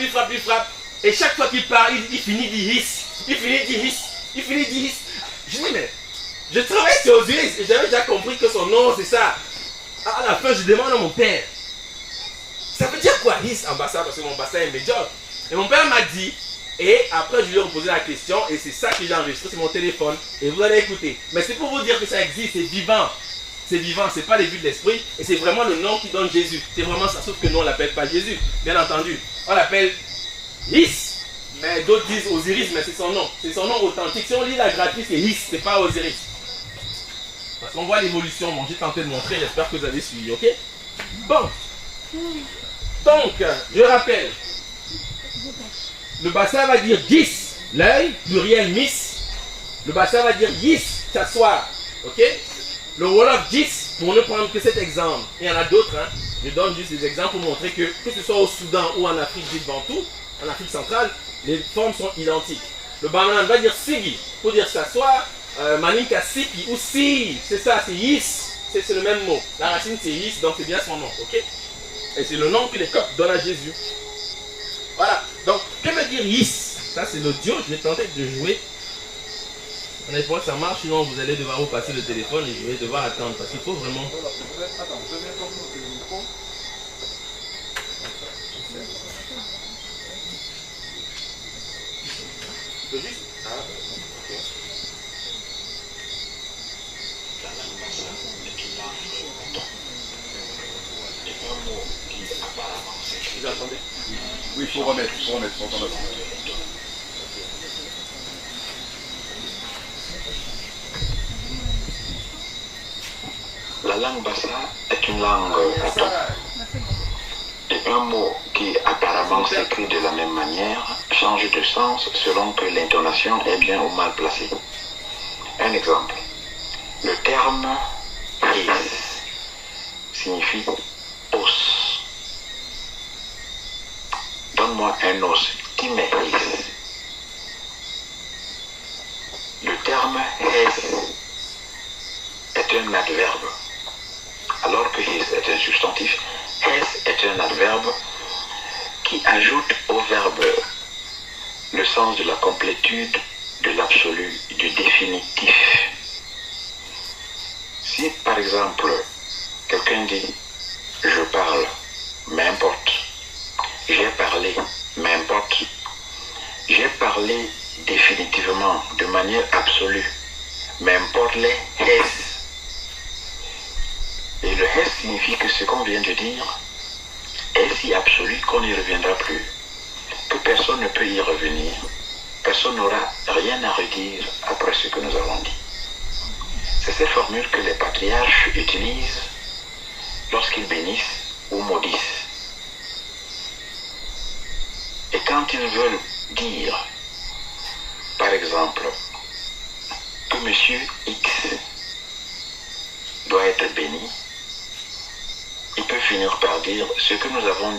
et chaque fois qu'il part, il finit d'Iris, il finit d'Iris. Je dis, mais je travaille sur Osiris, et j'avais déjà compris que son nom, c'est ça. À la fin, je demande à mon père, ça veut dire quoi, His en bassa, parce que mon bassin est médiocre. Et mon père m'a dit, et après je lui ai reposé la question, et c'est ça que j'ai enregistré sur mon téléphone, et vous allez écouter. Mais c'est pour vous dire que ça existe, c'est vivant. C'est vivant, c'est pas les vues de l'esprit, et c'est vraiment le nom qui donne Jésus. C'est vraiment ça, sauf que nous on l'appelle pas Jésus, bien entendu. On l'appelle His, mais d'autres disent Osiris, mais c'est son nom. C'est son nom authentique. Si on lit la gratuite, c'est His, c'est pas Osiris. Parce qu'on voit l'évolution, bon, j'ai tenté de montrer, j'espère que vous avez suivi, ok? Bon. Donc, je rappelle, le bassin va dire gis, l'œil, pluriel miss. Le bassin va dire gis, s'asseoir, ok? Le wolof gis, pour ne prendre que cet exemple, il y en a d'autres, hein, je donne juste des exemples pour montrer que ce soit au Soudan ou en Afrique dite Bantou, en Afrique centrale, les formes sont identiques. Le Bamanan va dire Sigi, pour dire ça, soit Maninka Siki ou Si, c'est ça, c'est Yis, c'est le même mot. La racine c'est Yis, donc c'est bien son nom, ok? Et c'est le nom que les Coptes donnent à Jésus. Voilà, donc que veut dire Yis? Ça c'est l'audio, je vais tenter de jouer. On espère que ça marche, sinon vous allez devoir vous passer le téléphone et je vais devoir attendre parce qu'il faut vraiment. Attends, je viens comme le micro. Tu peux juste. Ah, ok. Vous entendez? Oui, il faut remettre, faut entendre. La langue bassa est une langue bretonne. Et un mot qui apparemment s'écrit de la même manière change de sens selon que l'intonation est bien ou mal placée. Un exemple. Le terme his signifie os. Donne-moi un os qui m'est his. Le terme hes est un adverbe. Alors que his est un substantif, hes est un adverbe qui ajoute au verbe le sens de la complétude, de l'absolu, du définitif. Si par exemple quelqu'un dit « je parle », m'importe, « j'ai parlé », m'importe, « j'ai parlé définitivement, de manière absolue », m'importe les hes. Et le hes signifie que ce qu'on vient de dire est si absolu qu'on n'y reviendra plus, que personne ne peut y revenir, personne n'aura rien à redire après ce que nous avons dit. C'est ces formules que les patriarches utilisent lorsqu'ils bénissent ou maudissent. Et quand ils veulent dire, par exemple, que monsieur X doit être béni, il peut finir par dire ce que nous l'avons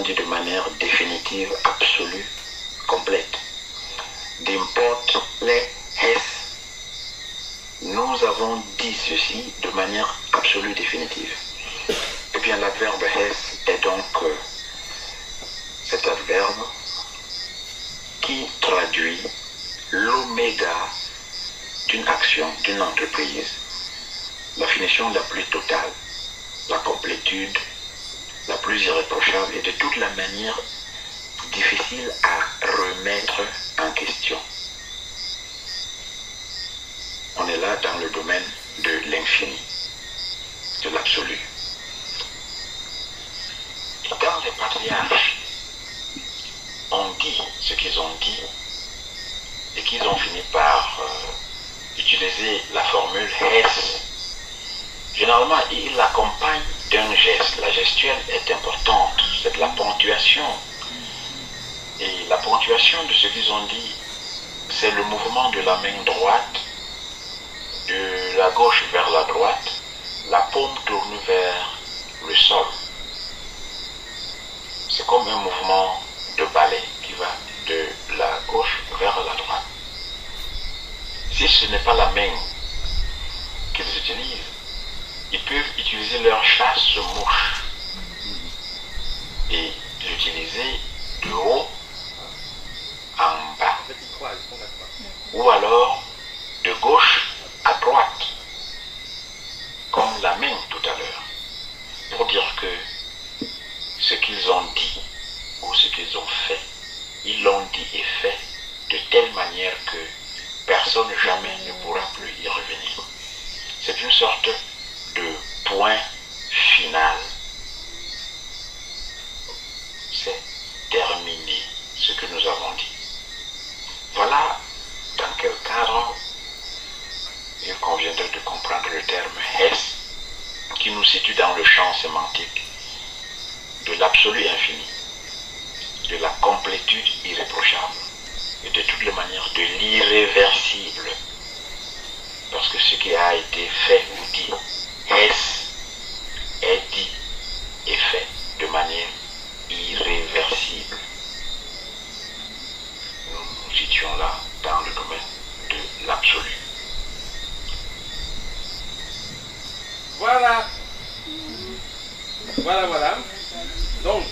dit de manière définitive, absolue, complète. D'importe les hes. Nous avons dit ceci de manière absolue, définitive. Et bien l'adverbe hes est donc cet adverbe qui traduit l'oméga d'une action, d'une entreprise, la finition la plus totale, la complétude la plus irréprochable et de toute la manière difficile à remettre en question. On est là dans le domaine de l'infini, de l'absolu. Quand les patriarches ont dit ce qu'ils ont dit et qu'ils ont fini par utiliser la formule hes, généralement, il l'accompagne d'un geste. La gestuelle est importante, c'est de la ponctuation. Et la ponctuation de ce qu'ils ont dit, c'est le mouvement de la main droite, de la gauche vers la droite, la paume tourne vers le sol. C'est comme un mouvement de ballet qui va de la gauche vers la droite. Si ce n'est pas la main qu'ils utilisent, ils peuvent utiliser leur chasse-mouche et l'utiliser de haut en bas, ou alors de gauche à droite, comme la main tout à l'heure, pour dire que ce qu'ils ont dit ou ce qu'ils ont fait, ils l'ont dit et fait de telle manière que personne jamais ne pourra plus y revenir. C'est une sorte de point final. C'est terminé ce que nous avons dit. Voilà dans quel cadre il conviendrait de comprendre le terme hes qui nous situe dans le champ sémantique de l'absolu infini, de la complétude irréprochable et de toutes les manières de l'irréversible. Parce que ce qui a été fait ou dit est dit et fait de manière irréversible. Nous nous étions là dans le domaine de l'absolu. Voilà. Voilà. Donc,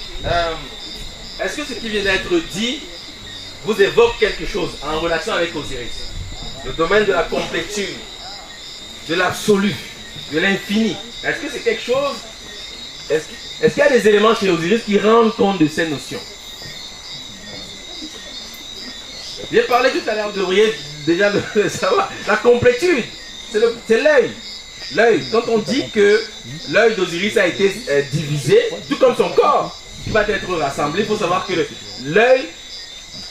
est-ce que ce qui vient d'être dit vous évoque quelque chose en relation avec Osiris? Le domaine de la complétude, de l'absolu, de l'infini. Est-ce que c'est quelque chose? Est-ce qu'il y a des éléments chez Osiris qui rendent compte de ces notions? J'ai parlé tout à l'heure, vous devriez déjà le savoir. La complétude, c'est l'œil. L'œil, quand on dit que l'œil d'Osiris a été divisé, tout comme son corps qui va être rassemblé, il faut savoir que l'œil,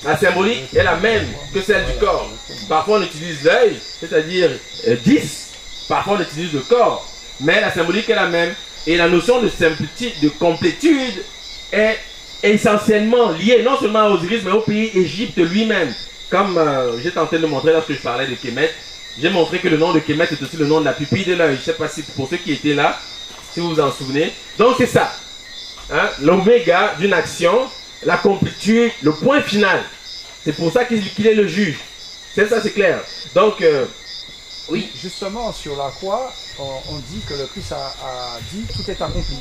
la symbolique est la même que celle du corps. Parfois on utilise l'œil, c'est-à-dire 10, parfois on utilise le corps, mais la symbolique est la même. Et la notion de simplicité, de complétude est essentiellement liée non seulement à Osiris, mais au pays Égypte lui-même. Comme j'ai tenté de le montrer lorsque je parlais de Kemet, j'ai montré que le nom de Kemet est aussi le nom de la pupille de l'œil. Je ne sais pas si pour ceux qui étaient là, si vous vous en souvenez. Donc c'est ça. Hein, l'oméga d'une action, la complétude, le point final. C'est pour ça qu'il est le juge. C'est ça, c'est clair. Donc, oui. Justement, sur la croix, on dit que le Christ a dit tout est accompli.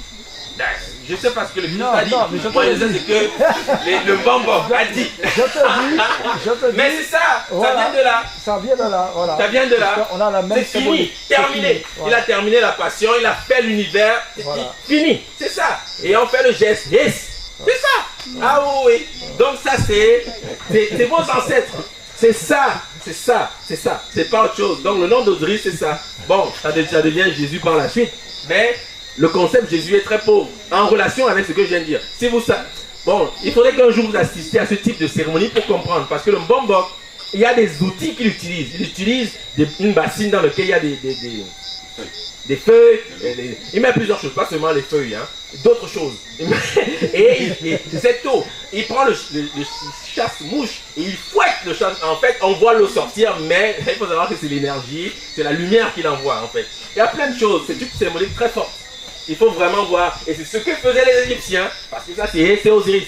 Je sais pas ce que le Christ Non, a dit. non, mais je Moi, te je sais dis. ce que le bonbon a dit. Je te dis. Mais c'est ça, Voilà. ça vient de là. Ça vient de là, voilà. Ça vient de là. Parce qu'on a la même C'est fini, symbolique. terminé. C'est fini. Il Voilà. a terminé la passion, il a fait l'univers. Voilà. Fini, c'est ça. Et on fait le geste. Yes. C'est ça. Ah oui. Donc ça c'est vos ancêtres. C'est ça. C'est pas autre chose. Donc le nom d'Osiris c'est ça. Bon, ça devient Jésus par la suite. Mais le concept Jésus est très pauvre en relation avec ce que je viens de dire. Si vous savez, bon, il faudrait qu'un jour vous assistiez à ce type de cérémonie pour comprendre. Parce que le Mbombok, il y a des outils qu'il utilise. Il utilise une bassine dans laquelle il y a des feuilles. Il met plusieurs choses, pas seulement les feuilles, hein, d'autres choses. Et c'est cette eau. Il prend le chasse-mouche et il fouette le chasse. En fait, on voit l'eau sortir, mais il faut savoir que c'est l'énergie, c'est la lumière qu'il envoie en fait. Il y a plein de choses, c'est une symbolique très forte. Il faut vraiment voir. Et c'est ce que faisaient les Égyptiens. Parce que ça, c'est Osiris.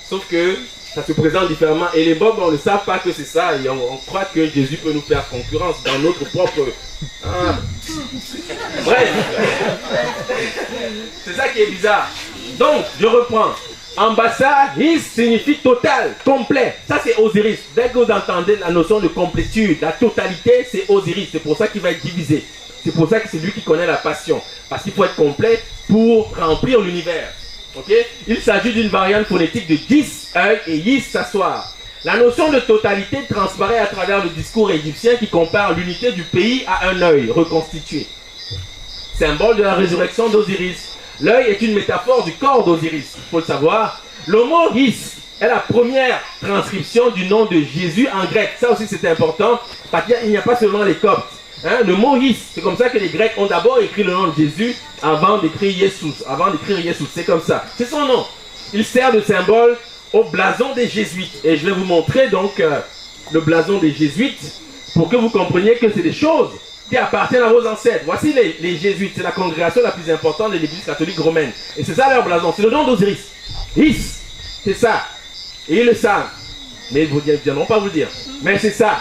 Sauf que ça se présente différemment. Et les Bobs, on ne sait pas que c'est ça. Et on croit que Jésus peut nous faire concurrence dans notre propre... Bref. C'est ça qui est bizarre. Donc, je reprends. Ambassade, his signifie total, complet. Ça, c'est Osiris. Dès que vous entendez la notion de complétude, la totalité, c'est Osiris. C'est pour ça qu'il va être divisé. C'est pour ça que c'est lui qui connaît la passion. Parce qu'il faut être complet pour remplir l'univers. Okay? Il s'agit d'une variante phonétique de 10, œil et yis, s'asseoir. La notion de totalité transparaît à travers le discours égyptien qui compare l'unité du pays à un œil reconstitué. Symbole de la résurrection d'Osiris. L'œil est une métaphore du corps d'Osiris. Il faut le savoir. Le mot his est la première transcription du nom de Jésus en grec. Ça aussi c'est important parce qu'il n'y a pas seulement les coptes. Hein, le mot his, c'est comme ça que les Grecs ont d'abord écrit le nom de Jésus avant d'écrire Jesus. C'est comme ça. C'est son nom. Il sert de symbole au blason des jésuites. Et je vais vous montrer donc le blason des jésuites pour que vous compreniez que c'est des choses qui appartiennent à vos ancêtres. Voici les jésuites. C'est la congrégation la plus importante de l'église catholique romaine. Et c'est ça leur blason. C'est le nom d'Osiris. His. C'est ça. Et ils le savent. Mais ils ne viendront pas vous le dire. Mais c'est ça.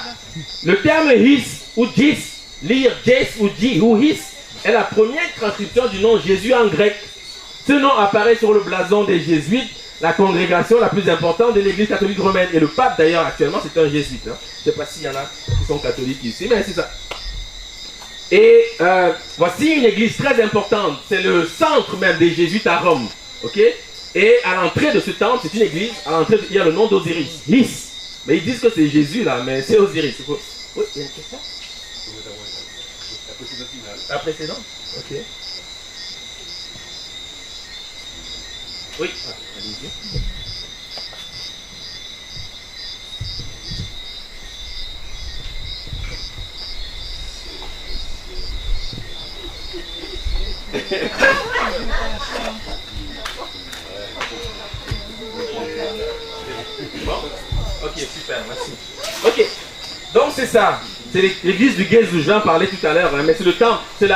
Le terme his ou jis, lire jes ou ji ou his, est la première transcription du nom Jésus en grec. Ce nom apparaît sur le blason des jésuites, la congrégation la plus importante de l'église catholique romaine. Et le pape d'ailleurs actuellement c'est un jésuite. Hein. Je ne sais pas s'il y en a qui sont catholiques ici, mais c'est ça. Et voici une église très importante. C'est le centre même des jésuites à Rome. Ok? Et à l'entrée de ce temple, c'est une église, à l'entrée il y a le nom d'Osiris. His. Mais ils disent que c'est Jésus là, mais c'est Osiris. Oui, il y a une question? La précédente? Ok. Oui, allez-y. Bon. Ok, super, merci. Ok, donc c'est ça. c'est l'église du Gézou, je vais en parler tout à l'heure, hein, mais c'est le temple, c'est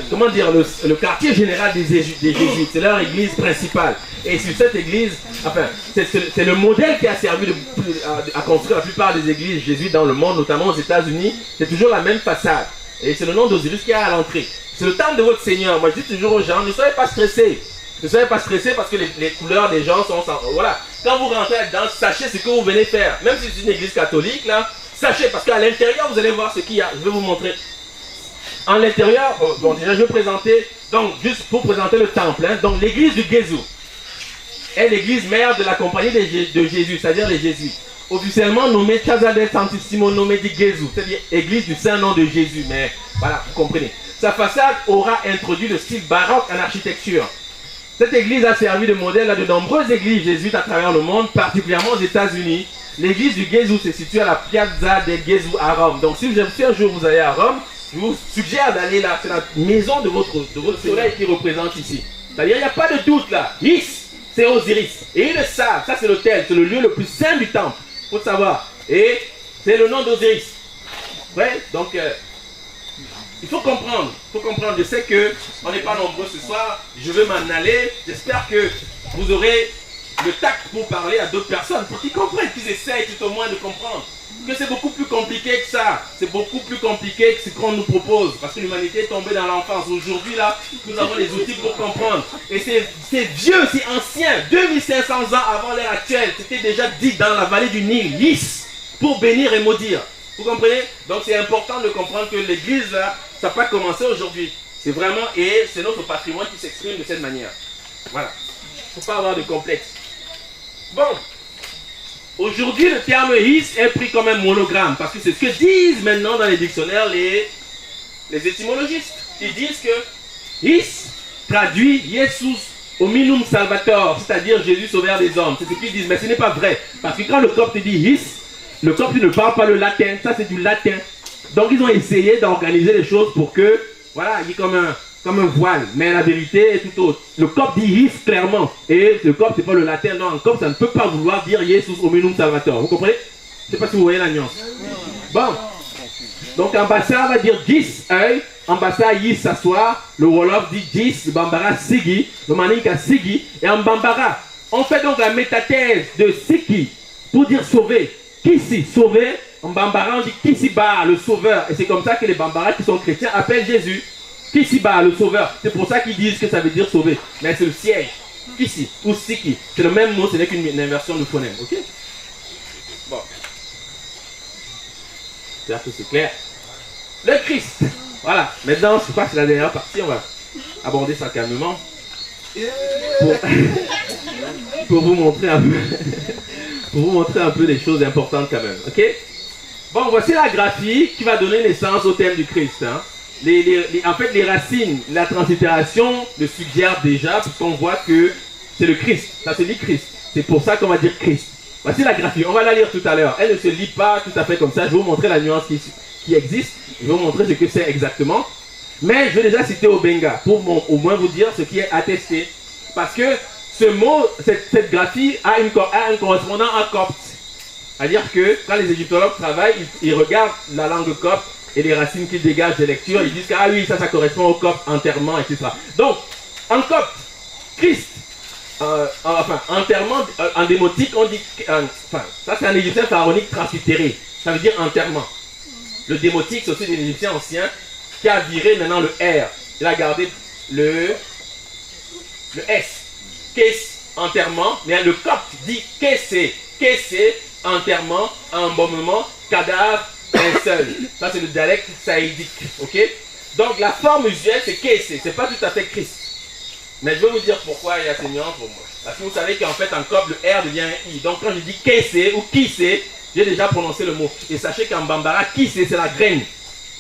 comment dire, le quartier général des Jésuites, c'est leur église principale. Et sur cette église, enfin, c'est le modèle qui a servi à construire la plupart des églises jésuites dans le monde, notamment aux États-Unis. C'est toujours la même façade. Et c'est le nom d'Osiris qui est à l'entrée. C'est le temple de votre Seigneur. Moi, je dis toujours aux gens, ne soyez pas stressés. Ne soyez pas stressés parce que les couleurs des gens sont... Voilà. Quand vous rentrez là-dedans, sachez ce que vous venez faire. Même si c'est une église catholique, là, sachez, parce qu'à l'intérieur, vous allez voir ce qu'il y a. Je vais vous montrer. En l'intérieur, bon, déjà, je vais présenter, donc, juste pour présenter le temple, hein, donc l'église du Gézou est l'église mère de la compagnie de Jésus, c'est-à-dire les Jésuites. Officiellement nommée Casa del Santissimo Nome di Gesù, c'est-à-dire église du Saint-Nom de Jésus, mais voilà, vous comprenez. Sa façade aura introduit le style baroque en architecture. Cette église a servi de modèle à de nombreuses églises jésuites à travers le monde, particulièrement aux États-Unis. L'église du Gézou se situe à la Piazza del Gesù à Rome. Donc si un jour vous allez à Rome, je vous suggère d'aller là. C'est la maison de votre soleil qui représente ici. C'est-à-dire, il n'y a pas de doute là. C'est Osiris. Et ils le savent. Ça, c'est l'autel. C'est le lieu le plus saint du temple. Il faut le savoir. Et c'est le nom d'Osiris. Ouais, donc, il faut comprendre. Je sais qu'on n'est pas nombreux ce soir. Je veux m'en aller. J'espère que vous aurez le tact pour parler à d'autres personnes, pour qu'ils comprennent, qu'ils essayent tout au moins de comprendre. Que c'est beaucoup plus compliqué que ça. C'est beaucoup plus compliqué que ce qu'on nous propose. Parce que l'humanité est tombée dans l'enfance. Aujourd'hui, là, nous avons les outils pour comprendre. Et c'est vieux, c'est ancien. 2500 ans avant l'ère actuelle. C'était déjà dit dans la vallée du Nil. Lys, pour bénir et maudire. Vous comprenez? Donc c'est important de comprendre que l'église, là, ça n'a pas commencé aujourd'hui. C'est vraiment, et c'est notre patrimoine qui s'exprime de cette manière. Voilà. Il ne faut pas avoir de complexe. Bon. Aujourd'hui, le terme his est pris comme un monogramme, parce que c'est ce que disent maintenant dans les dictionnaires les étymologistes. Ils disent que his traduit Jesus hominum salvator, c'est-à-dire Jésus sauveur des hommes. C'est ce qu'ils disent, mais ce n'est pas vrai. Parce que quand le copte dit his, le copte ne parle pas le latin, ça c'est du latin. Donc ils ont essayé d'organiser les choses pour que, voilà, il y ait comme un voile, mais la vérité est tout autre. Le copte dit his clairement, et le copte c'est pas le latin, non, un copte ça ne peut pas vouloir dire Jesus hominum salvator, vous comprenez? Je ne sais pas si vous voyez la nuance. Bon, donc Ambassa va dire gis, œil, Ambassa yis s'asseoir, le Wolof dit gis, le Bambara sigi, le Maninka sigi, et en Bambara, on fait donc la métathèse de siki, pour dire sauver, kisi, sauver, en Bambara on dit kisiba, le sauveur, et c'est comme ça que les Bambara qui sont chrétiens appellent Jésus. Kisiba, le sauveur. C'est pour ça qu'ils disent que ça veut dire sauver. Mais c'est le siège. Kisi ou Siki. C'est le même mot, ce n'est qu'une inversion du phonème. Ok? Bon. J'espère que c'est clair. Le Christ. Voilà. Maintenant, je crois que c'est la dernière partie. On va aborder ça calmement. Pour vous montrer un peu. Pour vous montrer un peu des choses importantes quand même. Ok? Bon, voici la graphie qui va donner naissance au thème du Christ. Hein. En fait, les racines, la translittération le suggère déjà, puisqu'on voit que c'est le Christ. Ça se lit Christ. C'est pour ça qu'on va dire Christ. Voici la graphie. On va la lire tout à l'heure. Elle ne se lit pas tout à fait comme ça. Je vais vous montrer la nuance qui existe. Je vais vous montrer ce que c'est exactement. Mais je vais déjà citer Obenga pour au moins vous dire ce qui est attesté. Parce que ce mot, cette graphie a un correspondant en copte. C'est-à-dire que quand les égyptologues travaillent, ils regardent la langue copte et les racines qu'ils dégagent des lectures, ils disent que ah oui, ça correspond au copte, enterrement, etc. Donc, en copte, Christ, enfin, enterrement, en démotique, on dit, enfin, ça c'est un égyptien pharaonique translittéré, ça veut dire enterrement. Le démotique, c'est aussi des égyptiens anciens qui a viré maintenant le R. Il a gardé le S. Qu'est-ce, enterrement, mais le copte dit qu'est-ce, enterrement, embaumement, cadavre, un seul. Ça c'est le dialecte saïdique, ok? Donc la forme usuelle c'est Kessé, c'est pas tout à fait Christ. Mais je vais vous dire pourquoi il y a ces nuances pour moi. Parce que vous savez qu'en fait en copte le R devient un I. Donc quand je dis Kessé ou Kissé, j'ai déjà prononcé le mot. Et sachez qu'en Bambara, Kissé c'est la graine.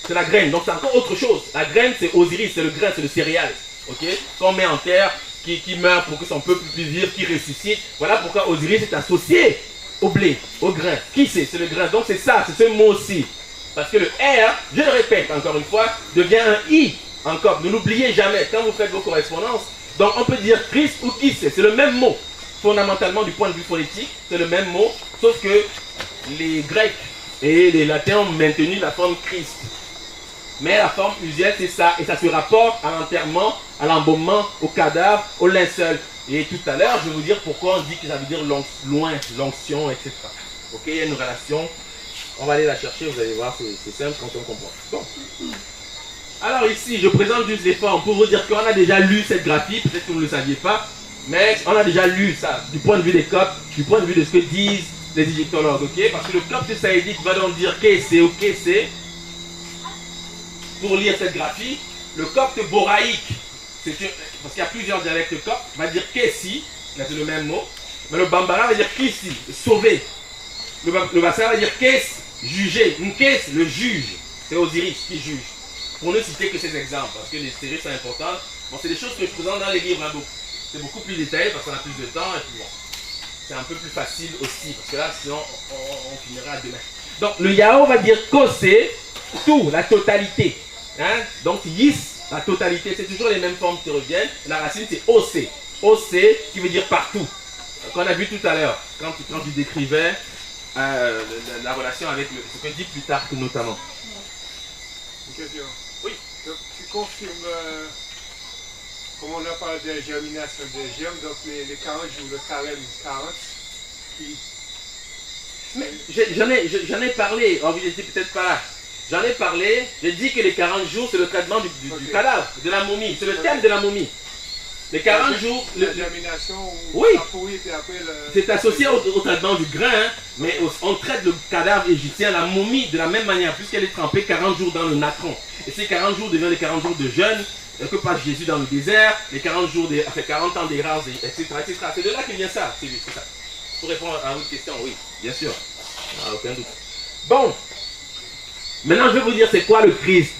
C'est la graine, donc c'est encore autre chose. La graine c'est Osiris, c'est le grain, c'est le céréal. Ok? Qu'on met en terre, qui meurt pour que son peuple puisse vivre, qui ressuscite. Voilà pourquoi Osiris est associé au blé, au grain. Qui c'est le grain. Donc c'est ça, c'est ce mot-ci. Parce que le R, je le répète encore une fois, devient un I en copte. Ne l'oubliez jamais quand vous faites vos correspondances. Donc on peut dire Christ ou qui c'est le même mot. Fondamentalement du point de vue phonétique, c'est le même mot. Sauf que les Grecs Et les latins ont maintenu la forme Christ. Mais la forme usuelle, c'est ça. Et ça se rapporte à l'enterrement, à l'embaumement, au cadavre, au linceul. Et tout à l'heure, je vais vous dire pourquoi on dit que ça veut dire loin, l'onction, etc. Ok, il y a une relation. On va aller la chercher, vous allez voir, c'est simple quand on comprend. Bon. Alors ici, je présente juste les formes pour vous dire qu'on a déjà lu cette graphie. Peut-être que vous ne le saviez pas. Mais on a déjà lu ça du point de vue des coptes, du point de vue de ce que disent les égyptologues. Ok, parce que le copte saïdique va donc dire qu'est-ce ou qu'est-ce. Pour lire cette graphie, le copte boraïque, parce qu'il y a plusieurs dialectes coptes, va dire Kessi, là c'est le même mot, mais le bambara va dire Kissi, sauver. Le bassin va dire Kes, juger. Nkes, le juge, c'est Osiris qui juge. Pour ne citer que ces exemples, parce que les séries sont importantes. Bon, c'est des choses que je présente dans les livres, hein, donc c'est beaucoup plus détaillé parce qu'on a plus de temps, et puis bon, c'est un peu plus facile aussi, parce que là, sinon, on finira demain. Donc, le Yao va dire Kosé, tout, la totalité. Hein? Donc Yis, la totalité, c'est toujours les mêmes formes qui reviennent. La racine c'est OC. OC qui veut dire partout. Qu'on a vu tout à l'heure, quand tu décrivais la relation avec ce que dit Plutarque notamment. Une question. Oui. Donc tu confirmes, comme on a parlé de germination des germes, donc les 40 jours, le carême 40, qui... Mais j'en ai parlé, oh, vous n'étiez peut-être pas là. J'en ai parlé, j'ai dit que les 40 jours, c'est le traitement du cadavre, de la momie. C'est le thème de la momie. Les 40 jours... La germination, oui, c'est c'est associé au traitement du grain, hein, mais on traite le cadavre égyptien, la momie, de la même manière, puisqu'elle est trempée 40 jours dans le natron. Et ces 40 jours deviennent les 40 jours de jeûne, que passe Jésus dans le désert, les 40 jours, après 40 ans d'errance, etc., etc. C'est de là qu'il vient ça, c'est ça. Pour répondre à votre question, oui, bien sûr. Ah, aucun doute. Bon. Maintenant, je vais vous dire c'est quoi le Christ.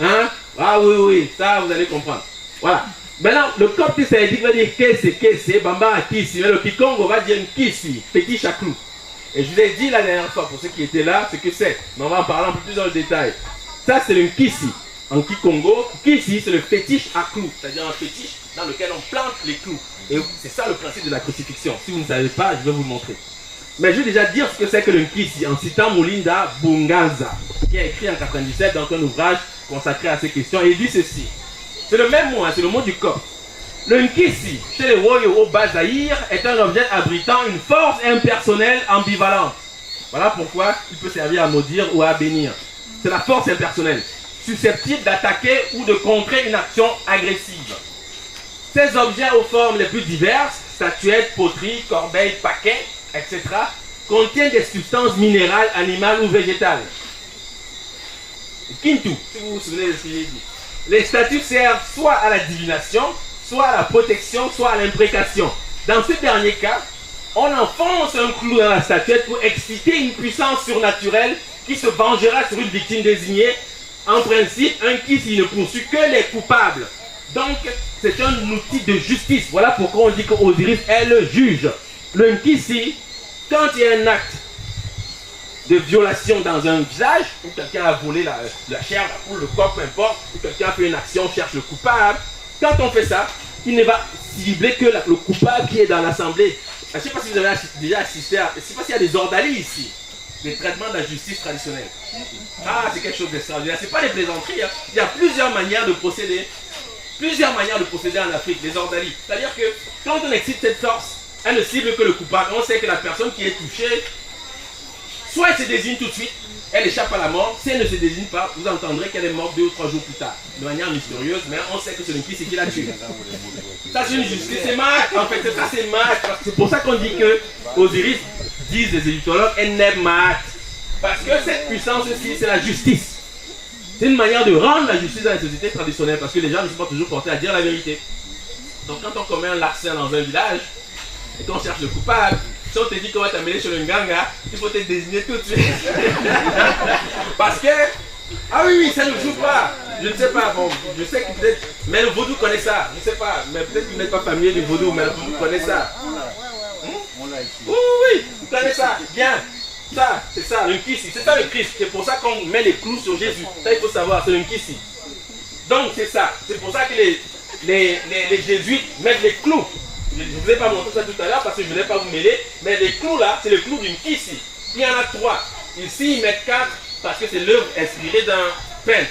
Hein? Ah oui, ça vous allez comprendre. Voilà. Maintenant, le copte saïdique va dire qu'est-ce, bamba à kissi. Mais le kikongo va dire kissi, petit chaclou. Et je vous ai dit la dernière fois, pour ceux qui étaient là, ce que c'est. Mais on va en parler un peu plus dans le détail. Ça, c'est le kissi. En kikongo, kissi, c'est le fétiche à clous. C'est-à-dire un fétiche dans lequel on plante les clous. Et c'est ça le principe de la crucifixion. Si vous ne savez pas, je vais vous le montrer. Mais je vais déjà dire ce que c'est que le Nkisi en citant Mulinda Bungaza, qui a écrit en 97 dans un ouvrage consacré à ces questions. Et il dit ceci. C'est le même mot, hein, c'est le mot du copte. Le Nkisi, chez les Woyo au Bazaïr, est un objet abritant une force impersonnelle ambivalente. Voilà pourquoi il peut servir à maudire ou à bénir. C'est la force impersonnelle, susceptible d'attaquer ou de contrer une action agressive. Ces objets aux formes les plus diverses, statuettes, poteries, corbeilles, paquets, etc., contiennent des substances minérales, animales ou végétales. Kintu, si vous vous souvenez de ce que j'ai dit. Les statues servent soit à la divination, soit à la protection, soit à l'imprécation. Dans ce dernier cas, on enfonce un clou dans la statuette pour exciter une puissance surnaturelle qui se vengera sur une victime désignée. En principe, un Nkisi ne poursuit que les coupables. Donc, c'est un outil de justice. Voilà pourquoi on dit qu'Osiris est le juge. Le Nkisi, quand il y a un acte de violation dans un visage, ou quelqu'un a volé la chair, la poule, le corps, peu importe, ou quelqu'un a fait une action, cherche le coupable, quand on fait ça, il ne va cibler que le coupable qui est dans l'assemblée. Je ne sais pas si vous avez déjà assisté à... Je ne sais pas s'il y a des ordalies ici, des traitements de la justice traditionnelle. Ah, c'est quelque chose d'extraordinaire. Ce n'est pas des plaisanteries. Hein. Il y a plusieurs manières de procéder. Plusieurs manières de procéder en Afrique, les ordalies. C'est-à-dire que quand on excite cette force, elle ne cible que le coupable. On sait que la personne qui est touchée, soit elle se désigne tout de suite, elle échappe à la mort. Si elle ne se désigne pas, vous entendrez qu'elle est morte 2 ou 3 jours plus tard. De manière mystérieuse, mais on sait que c'est le qui l'a tué. Ça c'est une justice, c'est Mac. En fait, ça c'est Mac. C'est pour ça qu'on dit que Osiris, disent les égyptologues, elle n'est Mac. Parce que cette puissance-ci, c'est la justice. C'est une manière de rendre la justice dans les sociétés traditionnelles. Parce que les gens ne sont pas toujours portés à dire la vérité. Donc quand on commet un larcin dans un village, et qu'on cherche le coupable, si on te dit qu'on va t'amener sur le Nganga, il faut te désigner tout de suite. Parce que, ah oui, ça ne joue pas. Je ne sais pas, bon, je sais que peut-être, mais le vaudou connaît ça. Je ne sais pas, mais peut-être que vous n'êtes pas familier du vaudou, mais le vaudou connaît ça. Oui, vous connaissez ça, bien. Ça, c'est ça, le Nkisi, c'est ça le Christ. C'est pour ça qu'on met les clous sur Jésus. Ça, il faut savoir, c'est le Nkisi. Donc, c'est ça. C'est pour ça que les jésuites mettent les clous. Je ne vous ai pas montré ça tout à l'heure parce que je ne voulais pas vous mêler. Mais les clous là, c'est le clou d'une Nkisi. Il y en a 3. Ici, ils mettent 4 parce que c'est l'œuvre inspirée d'un peintre.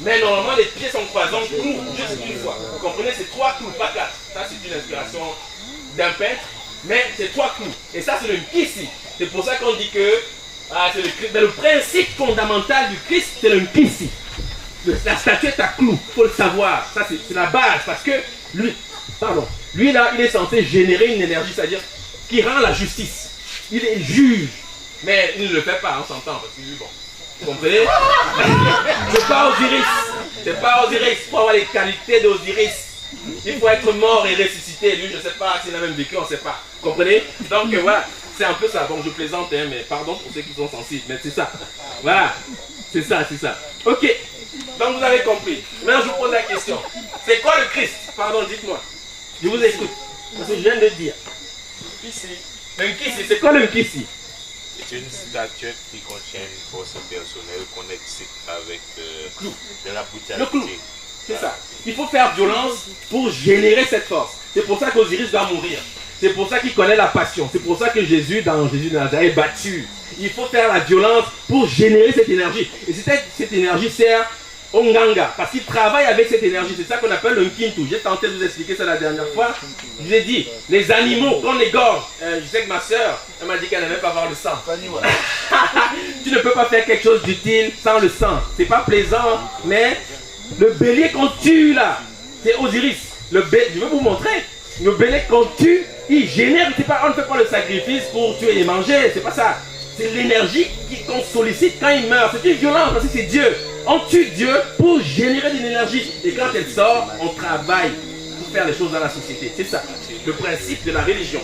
Mais normalement, les pieds sont croisants, clous, juste une fois. Vous comprenez, c'est 3 clous, pas 4. Ça, c'est une inspiration d'un peintre, mais c'est 3 clous. Et ça, c'est le Nkisi. C'est pour ça qu'on dit que c'est le Christ. Mais le principe fondamental du Christ, c'est le Nkisi. La statue est à clous, il faut le savoir. Ça, c'est la base, parce que lui là, il est censé générer une énergie, c'est-à-dire qui rend la justice. Il est juge, mais il ne le fait pas, on s'entend, parce que lui, bon. Vous comprenez? C'est pas Osiris. C'est pas Osiris. Pour avoir les qualités d'Osiris, il faut être mort et ressuscité. Lui, je ne sais pas s'il a même vécu, on ne sait pas. Vous comprenez? Donc voilà, c'est un peu ça. Bon, je plaisante, hein, mais pardon pour ceux qui sont sensibles, mais c'est ça. Voilà, c'est ça. Ok, donc vous avez compris. Maintenant, je vous pose la question. C'est quoi le Christ? Pardon, dites-moi. Je vous écoute. Parce que je viens de le dire. Le Nkisi, c'est quoi le Nkisi? C'est une statuette qui contient une force personnelle qu'on excite avec de la brutalité. Le clou, c'est ça. Il faut faire violence pour générer cette force. C'est pour ça qu'Osiris doit mourir. C'est pour ça qu'il connaît la passion. C'est pour ça que Jésus, dans Jésus de Nazareth, est battu. Il faut faire la violence pour générer cette énergie. Et cette énergie sert au Nganga, parce qu'il travaille avec cette énergie. C'est ça qu'on appelle le Nkintu. J'ai tenté de vous expliquer ça la dernière fois. Je vous ai dit, les animaux, qu'on égorge. Je sais que ma soeur, elle m'a dit qu'elle n'aimait pas avoir le sang. Tu ne peux pas faire quelque chose d'utile sans le sang. C'est pas plaisant, mais le bélier qu'on tue là, c'est Osiris. Je vais vous montrer. Le bélier qu'on tue, il génère. On ne fait pas le sacrifice pour tuer et manger. C'est pas ça. C'est l'énergie qu'on sollicite quand il meurt. C'est une violence parce que c'est Dieu. On tue Dieu pour générer de l'énergie. Et quand elle sort, on travaille pour faire les choses dans la société. C'est ça, le principe de la religion.